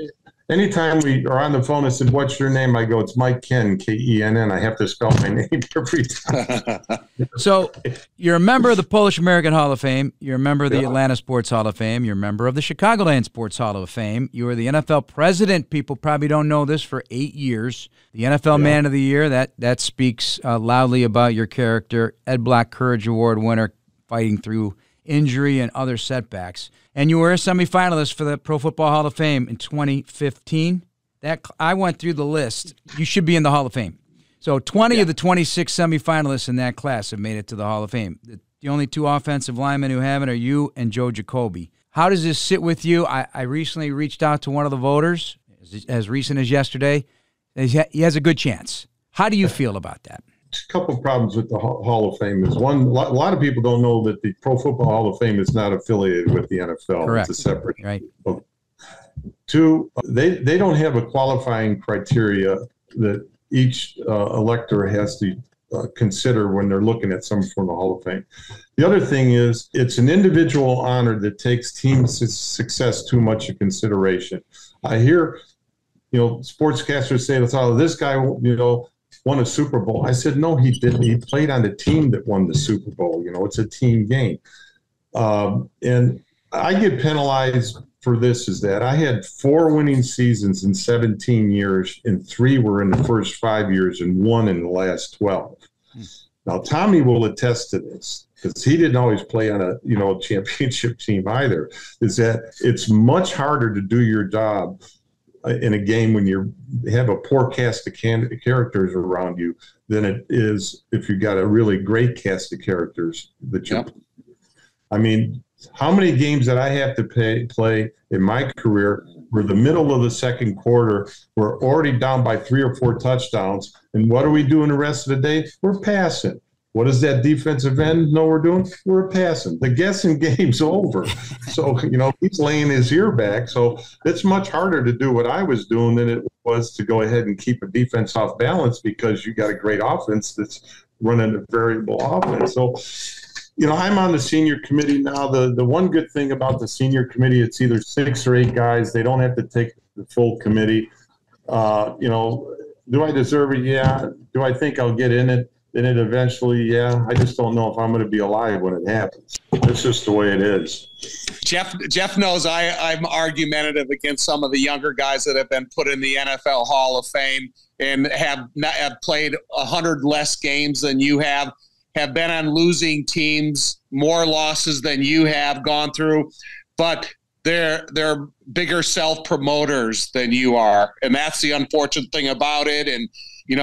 anytime we are on the phone and said, what's your name? I go, it's Mike Kenn, Kenn. I have to spell my name every time. So you're a member of the Polish American Hall of Fame. You're a member of the Atlanta Sports Hall of Fame. You're a member of the Chicagoland Sports Hall of Fame. You were the NFL president. People probably don't know this, for 8 years. The NFL Man of the Year. That speaks loudly about your character. Ed Block Courage Award winner, fighting through injury and other setbacks. And you were a semifinalist for the Pro Football Hall of Fame in 2015. I went through the list. You should be in the Hall of Fame. So 20 of the 26 semifinalists in that class have made it to the Hall of Fame. The only 2 offensive linemen who haven't are you and Joe Jacoby. How does this sit with you? I recently reached out to one of the voters, as recent as yesterday. He has a good chance. How do you feel about that? A couple of problems with the Hall of Fame is one, a lot of people don't know that the Pro Football Hall of Fame is not affiliated with the NFL. Correct. It's a separate. Right. 2, they don't have a qualifying criteria that each elector has to consider when they're looking at someone from the Hall of Fame. The other thing is it's an individual honor that takes team success too much in consideration. I hear, sportscasters say, "Oh, this guy, won a Super Bowl." I said, no, he didn't. He played on the team that won the Super Bowl. It's a team game. And I get penalized for this is that I had 4 winning seasons in 17 years, and 3 were in the first 5 years and 1 in the last 12. Now, Tommy will attest to this because he didn't always play on a championship team either, is that it's much harder to do your job in a game when you have a poor cast of characters around you than it is if you've got a really great cast of characters that you I mean, how many games that I have to play in my career where the middle of the second quarter, we're already down by 3 or 4 touchdowns, and what are we doing the rest of the day? We're passing. What does that defensive end know we're doing? We're passing. The guessing game's over. So, he's laying his ear back. So it's much harder to do what I was doing than it was to go ahead and keep a defense off balance because you got a great offense that's running a variable offense. So, I'm on the senior committee now. The one good thing about the senior committee, it's either 6 or 8 guys. They don't have to take the full committee. Do I deserve it? Yeah. Do I think I'll get in it eventually? Yeah. I just don't know if I'm going to be alive when it happens. It's just the way it is. Jeff knows I'm argumentative against some of the younger guys that have been put in the NFL Hall of Fame and have played 100 less games than you have been on losing teams, more losses than you have gone through, but they're bigger self-promoters than you are. And that's the unfortunate thing about it. And,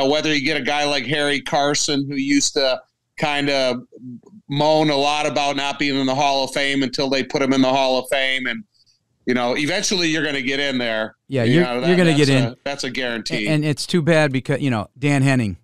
whether you get a guy like Harry Carson, who used to kind of moan a lot about not being in the Hall of Fame until they put him in the Hall of Fame. And, eventually you're going to get in there. Yeah, you're going to get in. That's a guarantee. And it's too bad because, Dan Henning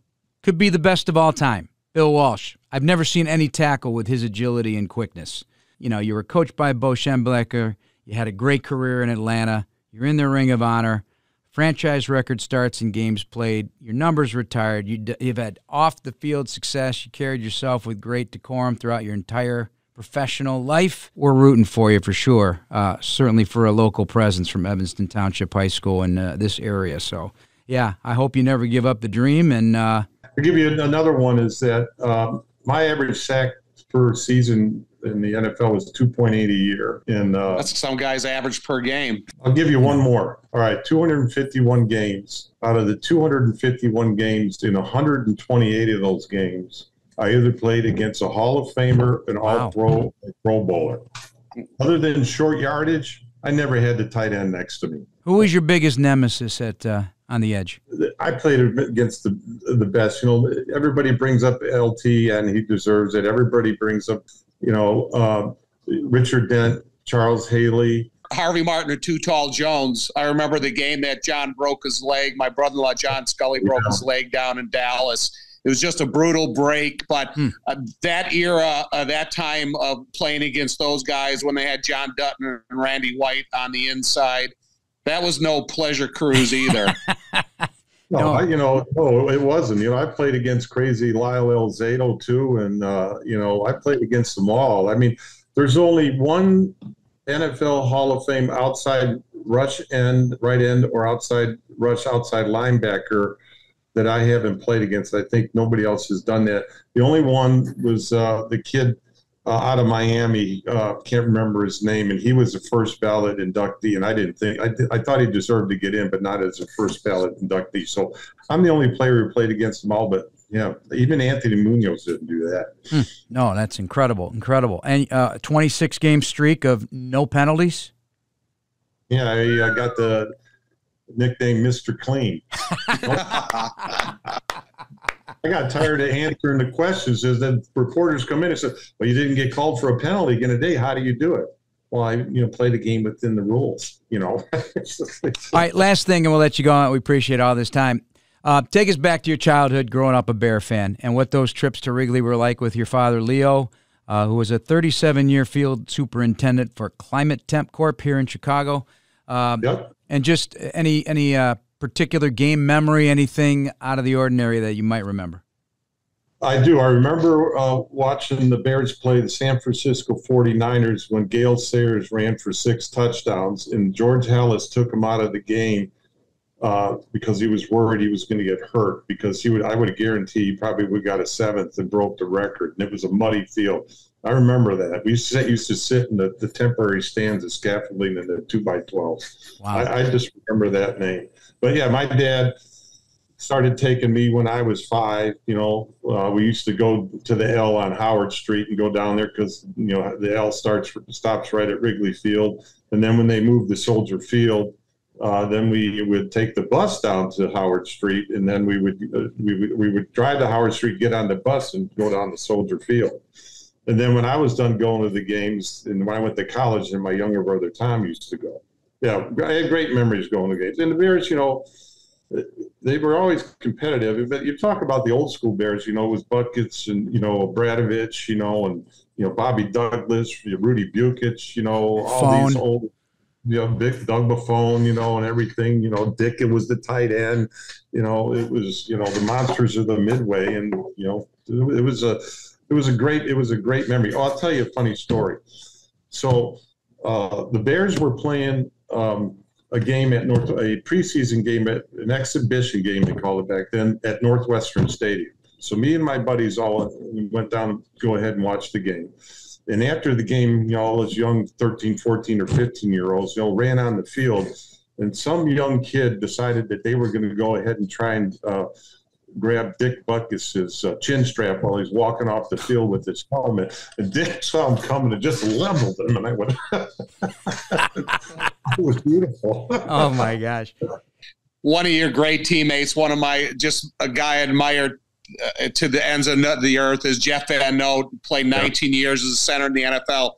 could be the best of all time. Bill Walsh, I've never seen any tackle with his agility and quickness. You were coached by Bo Schembechler. You had a great career in Atlanta. You're in the Ring of Honor. Franchise record starts and games played. Your numbers retired. You've had off-the-field success. You carried yourself with great decorum throughout your entire professional life. We're rooting for you for sure, certainly for a local presence from Evanston Township High School in this area. So, yeah, I hope you never give up the dream. And I'll give you another one is that my average sack per season in the NFL is 2.8 a year. And that's some guys' average per game. I'll give you one more. All right, 251 games. Out of the 251 games, in 128 of those games, I either played against a Hall of Famer, an All-Pro, a Pro Bowler. Other than short yardage, I never had the tight end next to me. Who was your biggest nemesis on the edge? I played against the best. Everybody brings up LT, and he deserves it. Everybody brings up, Richard Dent, Charles Haley. Harvey Martin or Too Tall Jones. I remember the game that John broke his leg. My brother-in-law, John Scully, broke his leg down in Dallas. It was just a brutal break. But that era, that time of playing against those guys when they had John Dutton and Randy White on the inside, that was no pleasure cruise either. No, it wasn't. I played against crazy Lyle Elzato too, and I played against them all. I mean, there's only one NFL Hall of Fame outside rush end, right end, or outside rush, outside linebacker that I haven't played against. I think nobody else has done that. The only one was the kid out of Miami, can't remember his name, and he was a first ballot inductee, and I thought he deserved to get in, but not as a first ballot inductee. So I'm the only player who played against them all, but yeah, even Anthony Munoz didn't do that. No, that's incredible. And 26-game streak of no penalties? Yeah, I got the nickname Mr. Clean. I got tired of answering the questions as the reporters come in and said, well, you didn't get called for a penalty again today. How do you do it? Well, I played a game within the rules, All right, last thing, and we'll let you go on. We appreciate all this time. Take us back to your childhood growing up a Bear fan and what those trips to Wrigley were like with your father, Leo, who was a 37-year field superintendent for Climate Temp Corp here in Chicago. Yep. And just any particular game memory, anything out of the ordinary that you might remember? I do. I remember watching the Bears play the San Francisco 49ers when Gale Sayers ran for 6 touchdowns, and George Halas took him out of the game because he was worried he was going to get hurt, because I would guarantee he probably would have got a 7th and broke the record. And it was a muddy field. I remember that. We used to sit in the temporary stands of scaffolding in the 2x12. Wow. I just remember that name. But yeah, my dad started taking me when I was 5. We used to go to the L on Howard Street and go down there because, the L stops right at Wrigley Field. And then when they moved to Soldier Field, then we would take the bus down to Howard Street, and then we would drive to Howard Street, get on the bus, and go down to Soldier Field. And then when I was done going to the games, and when I went to college, and my younger brother Tom used to go. Yeah, I had great memories going to games. And the Bears, they were always competitive. But you talk about the old school Bears, it was Buckets and, Bradovich, and, Bobby Douglas, Rudy Bukic, all these old, Big Doug Buffone, and everything, Dick, it was the tight end, it was, the monsters of the Midway. And, it was a great memory. Oh, I'll tell you a funny story. So the Bears were playing a game a preseason game, an exhibition game, they called it back then, at Northwestern Stadium. So me and my buddies all went down to go ahead and watch the game. And after the game, all those young 13, 14, or 15-year-olds, ran on the field. And some young kid decided that they were going to go ahead and try and grab Dick Butkus's chin strap while he's walking off the field with his helmet. And Dick saw him coming and just leveled him. And I went, it was beautiful. Oh, my gosh. One of your great teammates, just a guy I admired to the ends of the earth, is Jeff Van Note, played 19 years as a center in the NFL.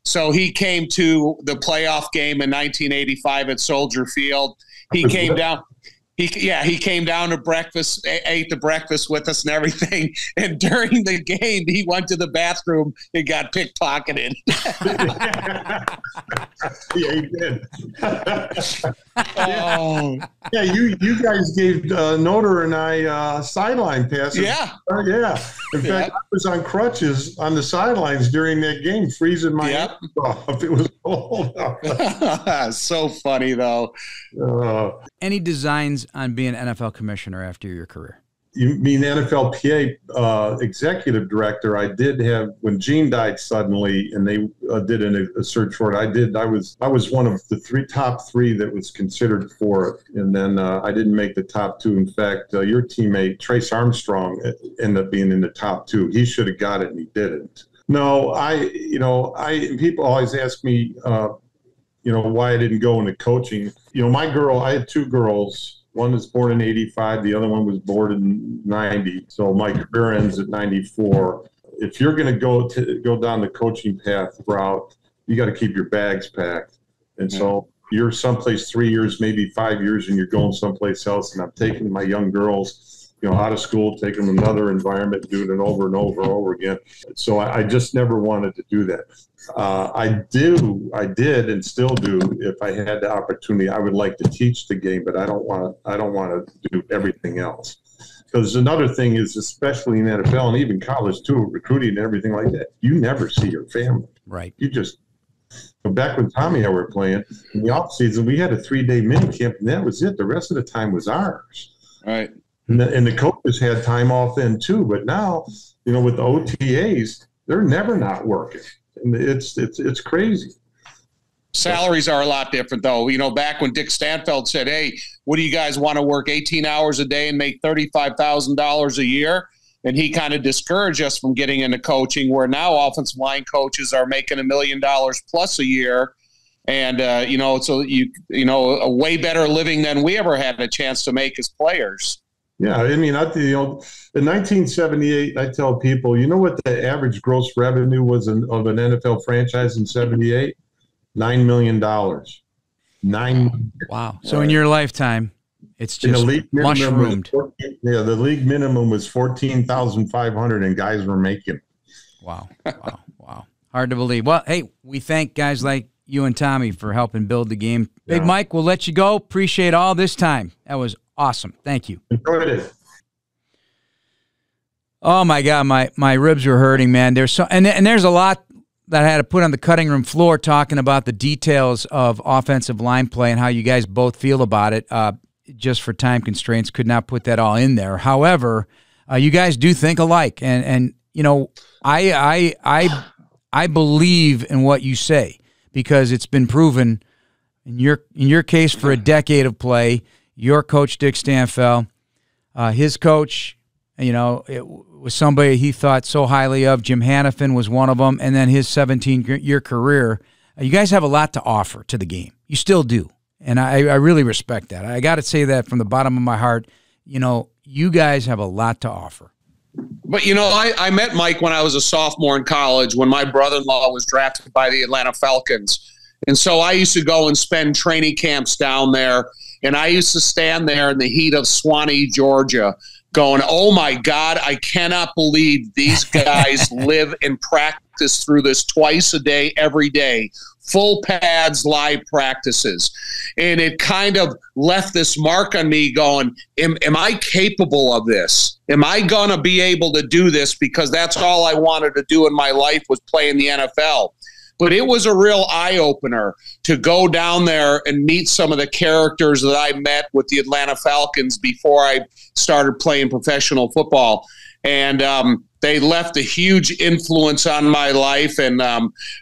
So he came to the playoff game in 1985 at Soldier Field. He came down. He came down to breakfast, ate the breakfast with us and everything. And during the game, he went to the bathroom and got pickpocketed. Yeah, he did. Yeah, you guys gave Noter and I sideline passes. Yeah. Yeah. In fact, I was on crutches on the sidelines during that game, freezing my hands off. It was cold. So funny, though. Any designs on being NFL commissioner after your career? You mean NFLPA executive director? I did have, when Gene died suddenly, and they did a search for it. I was one of the top three that was considered for it, and then I didn't make the top 2. In fact, your teammate Trace Armstrong ended up being in the top 2. He should have got it, and he didn't. No, people always ask me, why I didn't go into coaching. I had 2 girls. One was born in 85. The other one was born in 90. So my career ends at 94. If you're going to go down the coaching path route, you got to keep your bags packed. And so you're someplace 3 years, maybe 5 years, and you're going someplace else. And I'm taking my young girls, out of school, taking them another environment, doing it over and over and over again. So I just never wanted to do that. I did and still do. If I had the opportunity, I would like to teach the game, but I don't want to do everything else. Because another thing is, especially in NFL and even college too, recruiting and everything like that, you never see your family. Right. You just back when Tommy and I were playing in the off season, we had a 3-day mini camp, and that was it. The rest of the time was ours. Right. And the coaches had time off then too. But now, with the OTAs, they're never not working. And it's crazy. Salaries are a lot different, though. Back when Dick Stanfeld said, hey, what do you guys want to work 18 hours a day and make $35,000 a year? And he kind of discouraged us from getting into coaching, where now offensive line coaches are making $1 million plus a year. And, so a way better living than we ever had a chance to make as players. Yeah, I mean, in 1978, I tell people, what the average gross revenue was of an NFL franchise in 78? $9 million. Wow. So in your lifetime, it's just mushroomed. The league minimum was $14,500, and guys were making. Wow. Hard to believe. Well, hey, we thank guys like you and Tommy for helping build the game. Big Mike, we'll let you go. Appreciate all this time. That was awesome. Thank you. Enjoyed it. Oh my God, my ribs were hurting, man. There's a lot that I had to put on the cutting room floor talking about the details of offensive line play and how you guys both feel about it. just for time constraints, could not put that all in there. However, you guys do think alike, and you know, I believe in what you say because it's been proven in your case for a decade of play. Your coach Dick Stanfel, his coach, you know, it was somebody he thought so highly of. Jim Hannafin was one of them, and then his 17-year career. You guys have a lot to offer to the game. You still do, and I really respect that. I got to say that from the bottom of my heart. You know, you guys have a lot to offer. But, you know, I met Mike when I was a sophomore in college when my brother-in-law was drafted by the Atlanta Falcons. And so I used to go and spend training camps down there, and I used to stand there in the heat of Swanee, Georgia, going, oh, my God, I cannot believe these guys live and practice through this twice a day, every day, full pads, live practices. And it kind of left this mark on me going, am I capable of this? Am I going to be able to do this? Because that's all I wanted to do in my life was play in the NFL. But it was a real eye-opener to go down there and meet some of the characters that I met with the Atlanta Falcons before I started playing professional football. And they left a huge influence on my life, and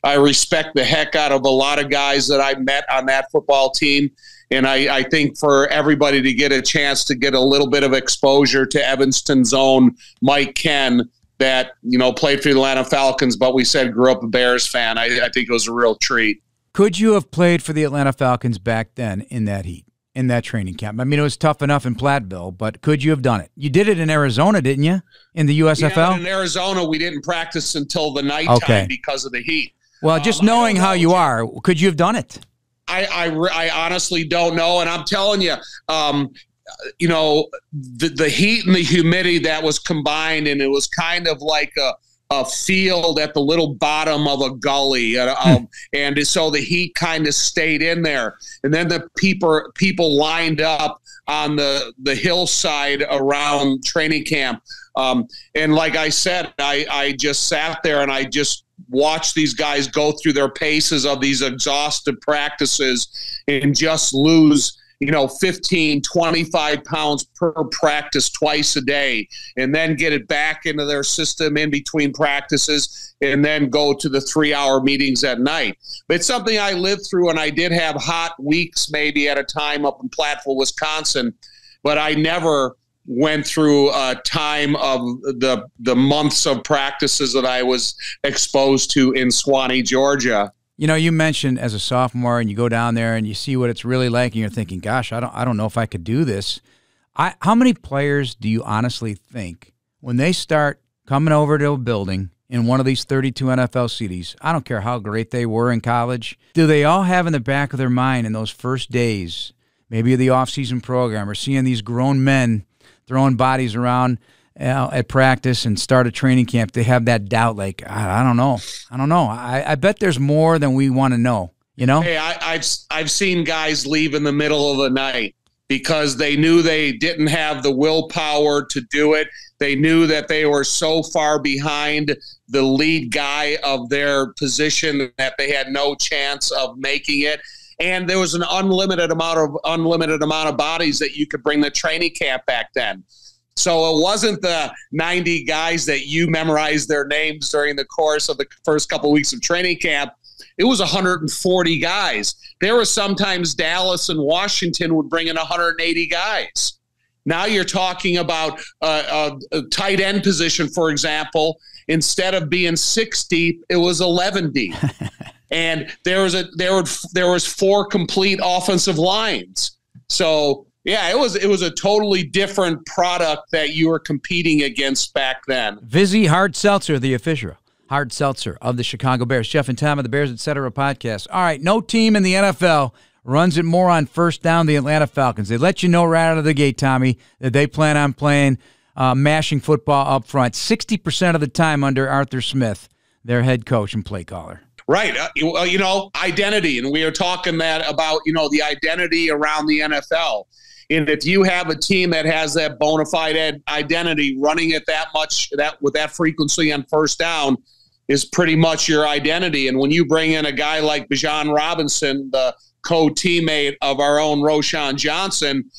I respect the heck out of a lot of guys that I met on that football team. And I think for everybody to get a chance to get a little bit of exposure to Evanston's own Mike Kenn, that, you know, played for the Atlanta Falcons, but we said grew up a Bears fan, I think it was a real treat. Could you have played for the Atlanta Falcons back then in that heat, in that training camp? I mean, it was tough enough in Platteville, but could you have done it? You did it in Arizona, didn't you, in the USFL? Yeah, in Arizona, we didn't practice until the nighttime because of the heat. Well, just knowing how you are, could you have done it? I honestly don't know, and I'm telling you, you know, the heat and the humidity that was combined, and it was kind of like a field at the little bottom of a gully. And so the heat kind of stayed in there. And then the people lined up on the hillside around training camp. And like I said, I just sat there and I just watched these guys go through their paces of these exhaustive practices and just lose, you know, 15, 25 pounds per practice twice a day, and then get it back into their system in between practices, and then go to the 3-hour meetings at night. But it's something I lived through, and I did have hot weeks maybe at a time up in Platteville, Wisconsin, but I never went through a time of the months of practices that I was exposed to in Swanee, Georgia. You know, you mentioned as a sophomore, and you go down there and you see what it's really like, and you're thinking, "Gosh, I don't know if I could do this." How many players do you honestly think, when they start coming over to a building in one of these 32 NFL cities, I don't care how great they were in college, do they all have in the back of their mind in those first days, maybe of the off-season program, or seeing these grown men throwing bodies around at practice and start a training camp, they have that doubt, like, I don't know. I bet there's more than we want to know, you know? Hey, I've seen guys leave in the middle of the night because they knew they didn't have the willpower to do it. They knew that they were so far behind the lead guy of their position that they had no chance of making it. And there was an unlimited amount of bodies that you could bring the training camp back then. So it wasn't the 90 guys that you memorized their names during the course of the first couple of weeks of training camp. It was 140 guys. There were sometimes Dallas and Washington would bring in 180 guys. Now you're talking about a tight end position, for example. Instead of being 6 deep, it was 11 deep. And there was 4 complete offensive lines. So yeah, it was a totally different product that you were competing against back then. Vizzy Hard Seltzer, the official hard seltzer of the Chicago Bears. Jeff and Tom of the Bears, Etc. podcast. All right, no team in the NFL runs it more on first down than the Atlanta Falcons. They let you know right out of the gate, Tommy, that they plan on playing mashing football up front 60% of the time under Arthur Smith, their head coach and play caller. Right. You know, identity. And we are talking that about, you know, the identity around the NFL. And if you have a team that has that bona fide identity, running it that much, with that frequency on first down is pretty much your identity. And when you bring in a guy like Bijan Robinson, the co-teammate of our own Roschon Johnson,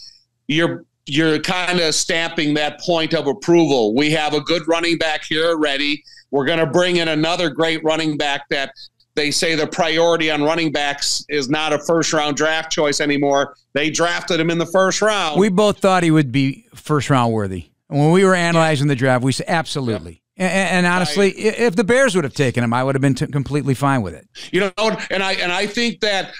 you're kind of stamping that point of approval. We have a good running back here already. We're going to bring in another great running back that they say the priority on running backs is not a first-round draft choice anymore. They drafted him in the first round. We both thought he would be first-round worthy. When we were analyzing the draft, we said absolutely. Yeah. And honestly, if the Bears would have taken him, I would have been completely fine with it. And I think that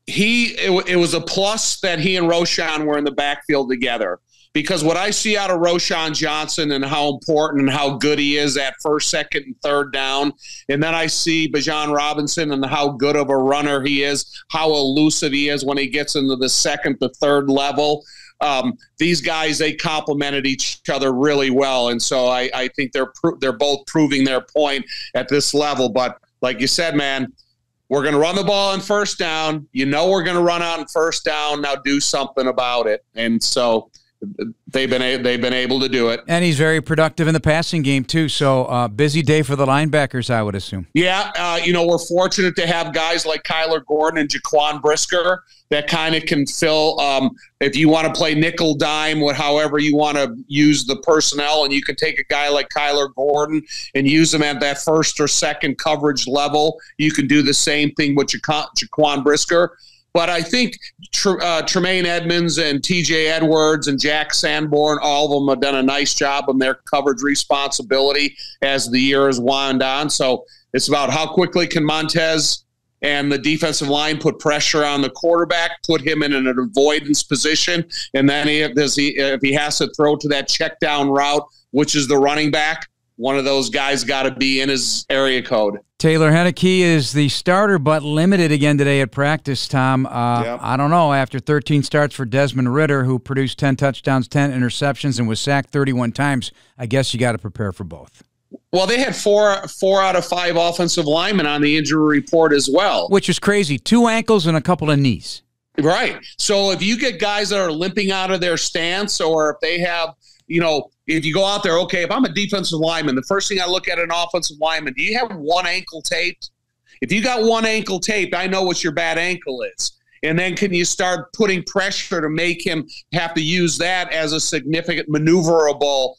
it was a plus that he and Roschon were in the backfield together. Because what I see out of Roschon Johnson and how important and how good he is at first, second, and third down, and then I see Bijan Robinson and how good of a runner he is, how elusive he is when he gets into the second to third level. These guys, they complemented each other really well, and so I think they're both proving their point at this level. But like you said, man, we're going to run the ball on first down. We're going to run out on first down. Now do something about it, and so they've been able to do it. And he's very productive in the passing game too. So busy day for the linebackers, I would assume. Yeah, we're fortunate to have guys like Kyler Gordon and Jaquan Brisker that kind of can fill. If you want to play nickel dime, however you want to use the personnel, and you can take a guy like Kyler Gordon and use him at that first or second coverage level. You can do the same thing with Jaquan Brisker. But I think Tremaine Edmonds and TJ Edwards and Jack Sanborn, all of them have done a nice job on their coverage responsibility as the year has wound on. So it's about how quickly can Montez and the defensive line put pressure on the quarterback, put him in an avoidance position, and then if he has to throw to that check down route, which is the running back, one of those guys got to be in his area code. Taylor Henneke is the starter, but limited again today at practice, Tom. I don't know. After 13 starts for Desmond Ridder, who produced 10 touchdowns, 10 interceptions, and was sacked 31 times, I guess you got to prepare for both. Well, they had four out of 5 offensive linemen on the injury report as well. Which is crazy. 2 ankles and a couple of knees. Right. So if you get guys that are limping out of their stance, or if they have, if you go out there, okay, if I'm a defensive lineman, the first thing I look at an offensive lineman, do you have one ankle taped? If you got one ankle taped, I know what your bad ankle is. And then can you start putting pressure to make him have to use that as a significant maneuverable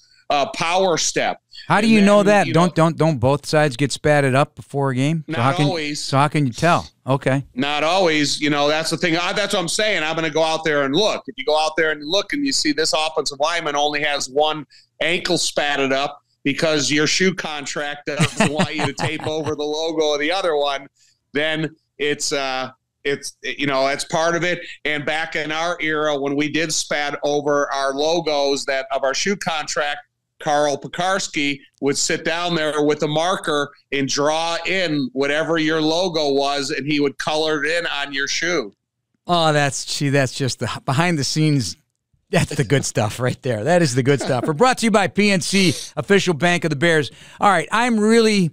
power step? How do you know that? Don't both sides get spatted up before a game? Not always. So how can you tell? Okay. Not always. That's the thing. That's what I'm saying. I'm going to go out there and look. If you go out there and look and you see this offensive lineman only has one ankle spatted up because your shoe contract doesn't want you to tape over the logo of the other one, then it's part of it. And back in our era when we did spat over our logos of our shoe contract, Carl Pekarski would sit down there with a marker and draw in whatever your logo was, and he would color it in on your shoe. Oh, that's just the behind the scenes. That's the good stuff right there. That is the good stuff. We're brought to you by PNC, official bank of the Bears. All right, I'm really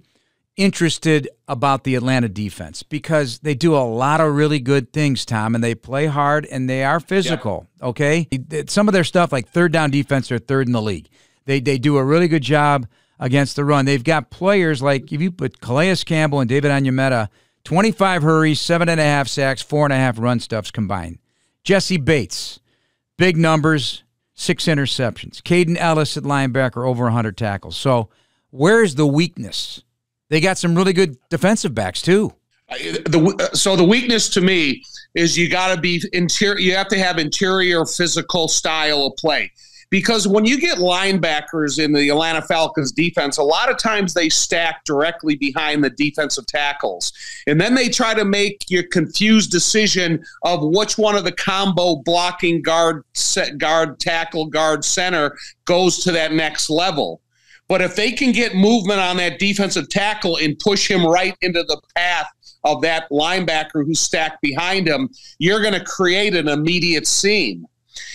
interested about the Atlanta defense because they do a lot of really good things, Tom, and they play hard and they are physical, okay? Some of their stuff, like third down defense, they're third in the league. They do a really good job against the run. They've got players like, if you put Calais Campbell and David Onyemata, 25 hurries, 7.5 sacks, 4.5 run stuffs combined. Jesse Bates, big numbers, 6 interceptions. Caden Ellis at linebacker, over 100 tackles. So where's the weakness? They got some really good defensive backs too. So the weakness to me is you got to be interior. You have to have interior physical style of play. Because when you get linebackers in the Atlanta Falcons defense, a lot of times they stack directly behind the defensive tackles. And then they try to make your confused decision of which one of the combo blocking guard, tackle, guard, center goes to that next level. But if they can get movement on that defensive tackle and push him right into the path of that linebacker who's stacked behind him, you're going to create an immediate seam.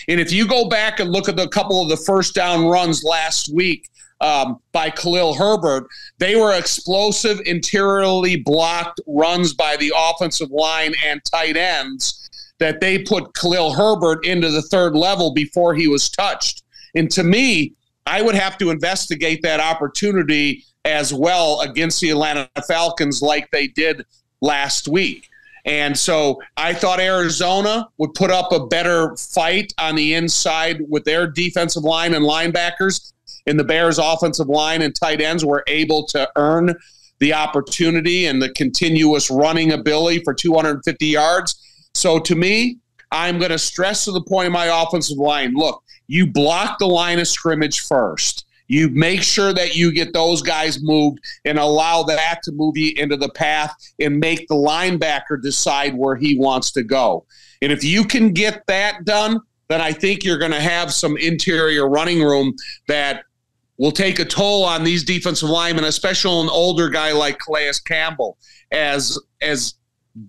And if you go back and look at a couple of the first down runs last week by Khalil Herbert, they were explosive, interiorly blocked runs by the offensive line and tight ends that they put Khalil Herbert into the third level before he was touched. And to me, I would have to investigate that opportunity as well against the Atlanta Falcons like they did last week. And so I thought Arizona would put up a better fight on the inside with their defensive line and linebackers, and the Bears' offensive line and tight ends were able to earn the opportunity and the continuous running ability for 250 yards. So to me, I'm going to stress to the point of my offensive line, look, you block the line of scrimmage first. You make sure that you get those guys moved and allow that to move you into the path and make the linebacker decide where he wants to go. And if you can get that done, then I think you're going to have some interior running room that will take a toll on these defensive linemen, especially an older guy like Calais Campbell. As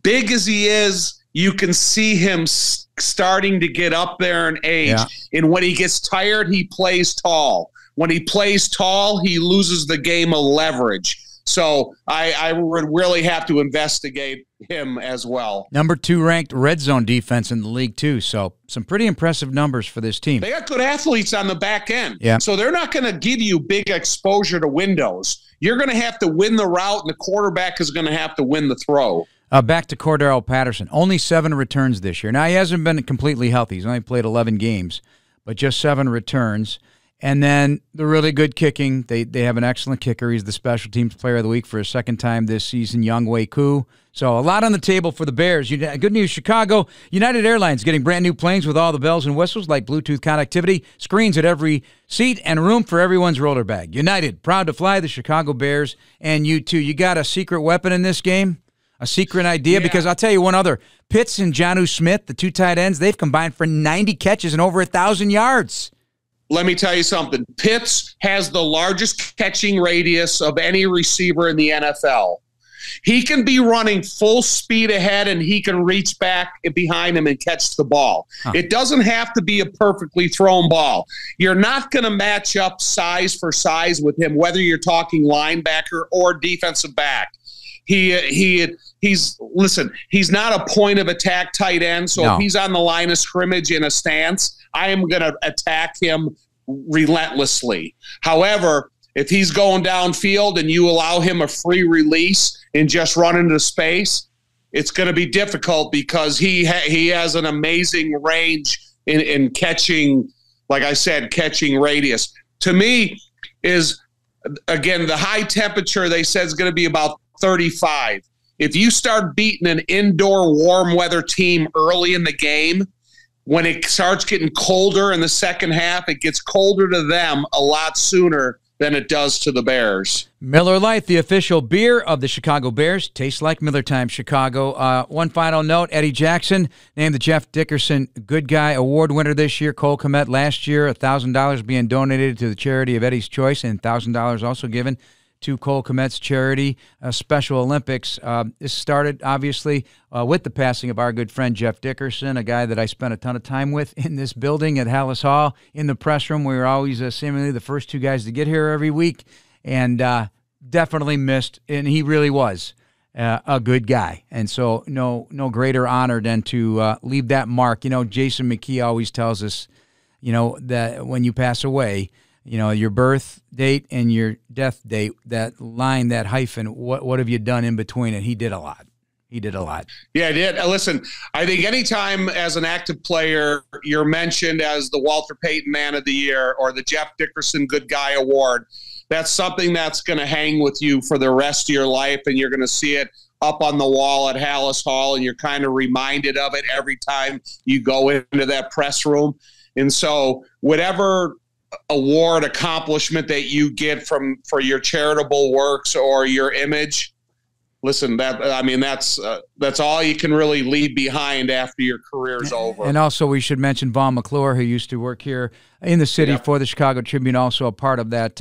big as he is, you can see him starting to get up there in age. Yeah. And when he gets tired, he plays tall. When he plays tall, he loses the game of leverage. So I would really have to investigate him as well. Number 2 ranked red zone defense in the league, too. So some pretty impressive numbers for this team. They got good athletes on the back end. Yeah. So they're not going to give you big exposure to windows. You're going to have to win the route, and the quarterback is going to have to win the throw. Back to Cordero Patterson. Only 7 returns this year. Now, he hasn't been completely healthy. He's only played 11 games, but just 7 returns. And then the really good kicking. They have an excellent kicker. He's the special teams player of the week for a second time this season, Younghoe Koo. So a lot on the table for the Bears. Good news, Chicago. United Airlines getting brand new planes with all the bells and whistles like Bluetooth connectivity, screens at every seat, and room for everyone's roller bag. United, proud to fly the Chicago Bears, and you too. You got a secret weapon in this game? A secret idea? Yeah. Because I'll tell you one other. Pitts and Jonnu Smith, the 2 tight ends, they've combined for 90 catches and over 1,000 yards. Let me tell you something. Pitts has the largest catching radius of any receiver in the NFL. He can be running full speed ahead, and he can reach back behind him and catch the ball. It doesn't have to be a perfectly thrown ball. You're not going to match up size for size with him, whether you're talking linebacker or defensive back. He's not a point of attack tight end. So if he's on the line of scrimmage in a stance, I am going to attack him relentlessly. However, if he's going downfield and you allow him a free release and just run into space, it's going to be difficult because he has an amazing range in catching, like I said, catching radius. To me is, again, the high temperature they said is going to be about 35. If you start beating an indoor warm weather team early in the game, when it starts getting colder in the second half, it gets colder to them a lot sooner than it does to the Bears. Miller Lite, the official beer of the Chicago Bears. Tastes like Miller Time Chicago. One final note, Eddie Jackson named the Jeff Dickerson Good Guy Award winner this year. Cole Kmet last year, $1,000 being donated to the charity of Eddie's Choice, and $1,000 also given to Cole Kmet's charity, Special Olympics. This started, obviously, with the passing of our good friend Jeff Dickerson, a guy that I spent a ton of time with in this building at Hallis Hall. In the press room, we were always seemingly the first 2 guys to get here every week, and definitely missed, and he really was a good guy. And so no greater honor than to leave that mark. You know, Jason McKee always tells us, that when you pass away, your birth date and your death date, that line, that hyphen, what have you done in between? And he did a lot. Yeah, I did. Listen, I think anytime as an active player, you're mentioned as the Walter Payton Man of the Year or the Jeff Dickerson Good Guy Award, that's something that's going to hang with you for the rest of your life, and you're going to see it up on the wall at Hallis Hall, and you're kind of reminded of it every time you go into that press room. And so whatever award accomplishment that you get for your charitable works or your image, listen, that's all you can really leave behind after your career's over. And also we should mention Vaughn McClure, who used to work here in the city for the Chicago Tribune, also a part of that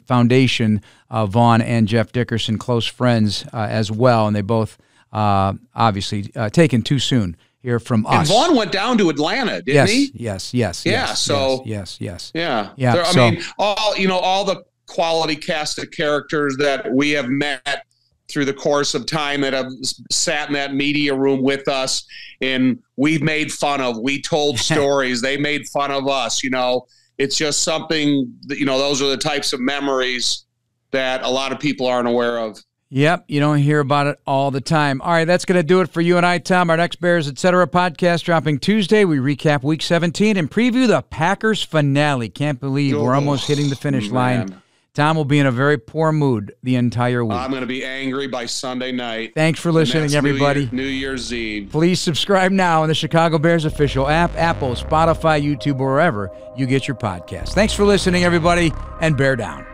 foundation. Vaughn and Jeff Dickerson, close friends as well, and they both obviously taken too soon here from us. And Vaughn went down to Atlanta, didn't he? Yes. Yeah. All the quality cast of characters that we have met through the course of time that have sat in that media room with us, and we've made fun of. We told stories. They made fun of us. It's just something that, those are the types of memories that a lot of people aren't aware of. Yep, you don't hear about it all the time. All right, that's going to do it for you and I, Tom. Our next Bears, Etc. podcast dropping Tuesday. We recap Week 17 and preview the Packers finale. Can't believe we're almost hitting the finish line. Tom will be in a very poor mood the entire week. I'm going to be angry by Sunday night. Thanks for listening, everybody. New Year's Eve. Please subscribe now on the Chicago Bears official app, Apple, Spotify, YouTube, or wherever you get your podcasts. Thanks for listening, everybody, and bear down.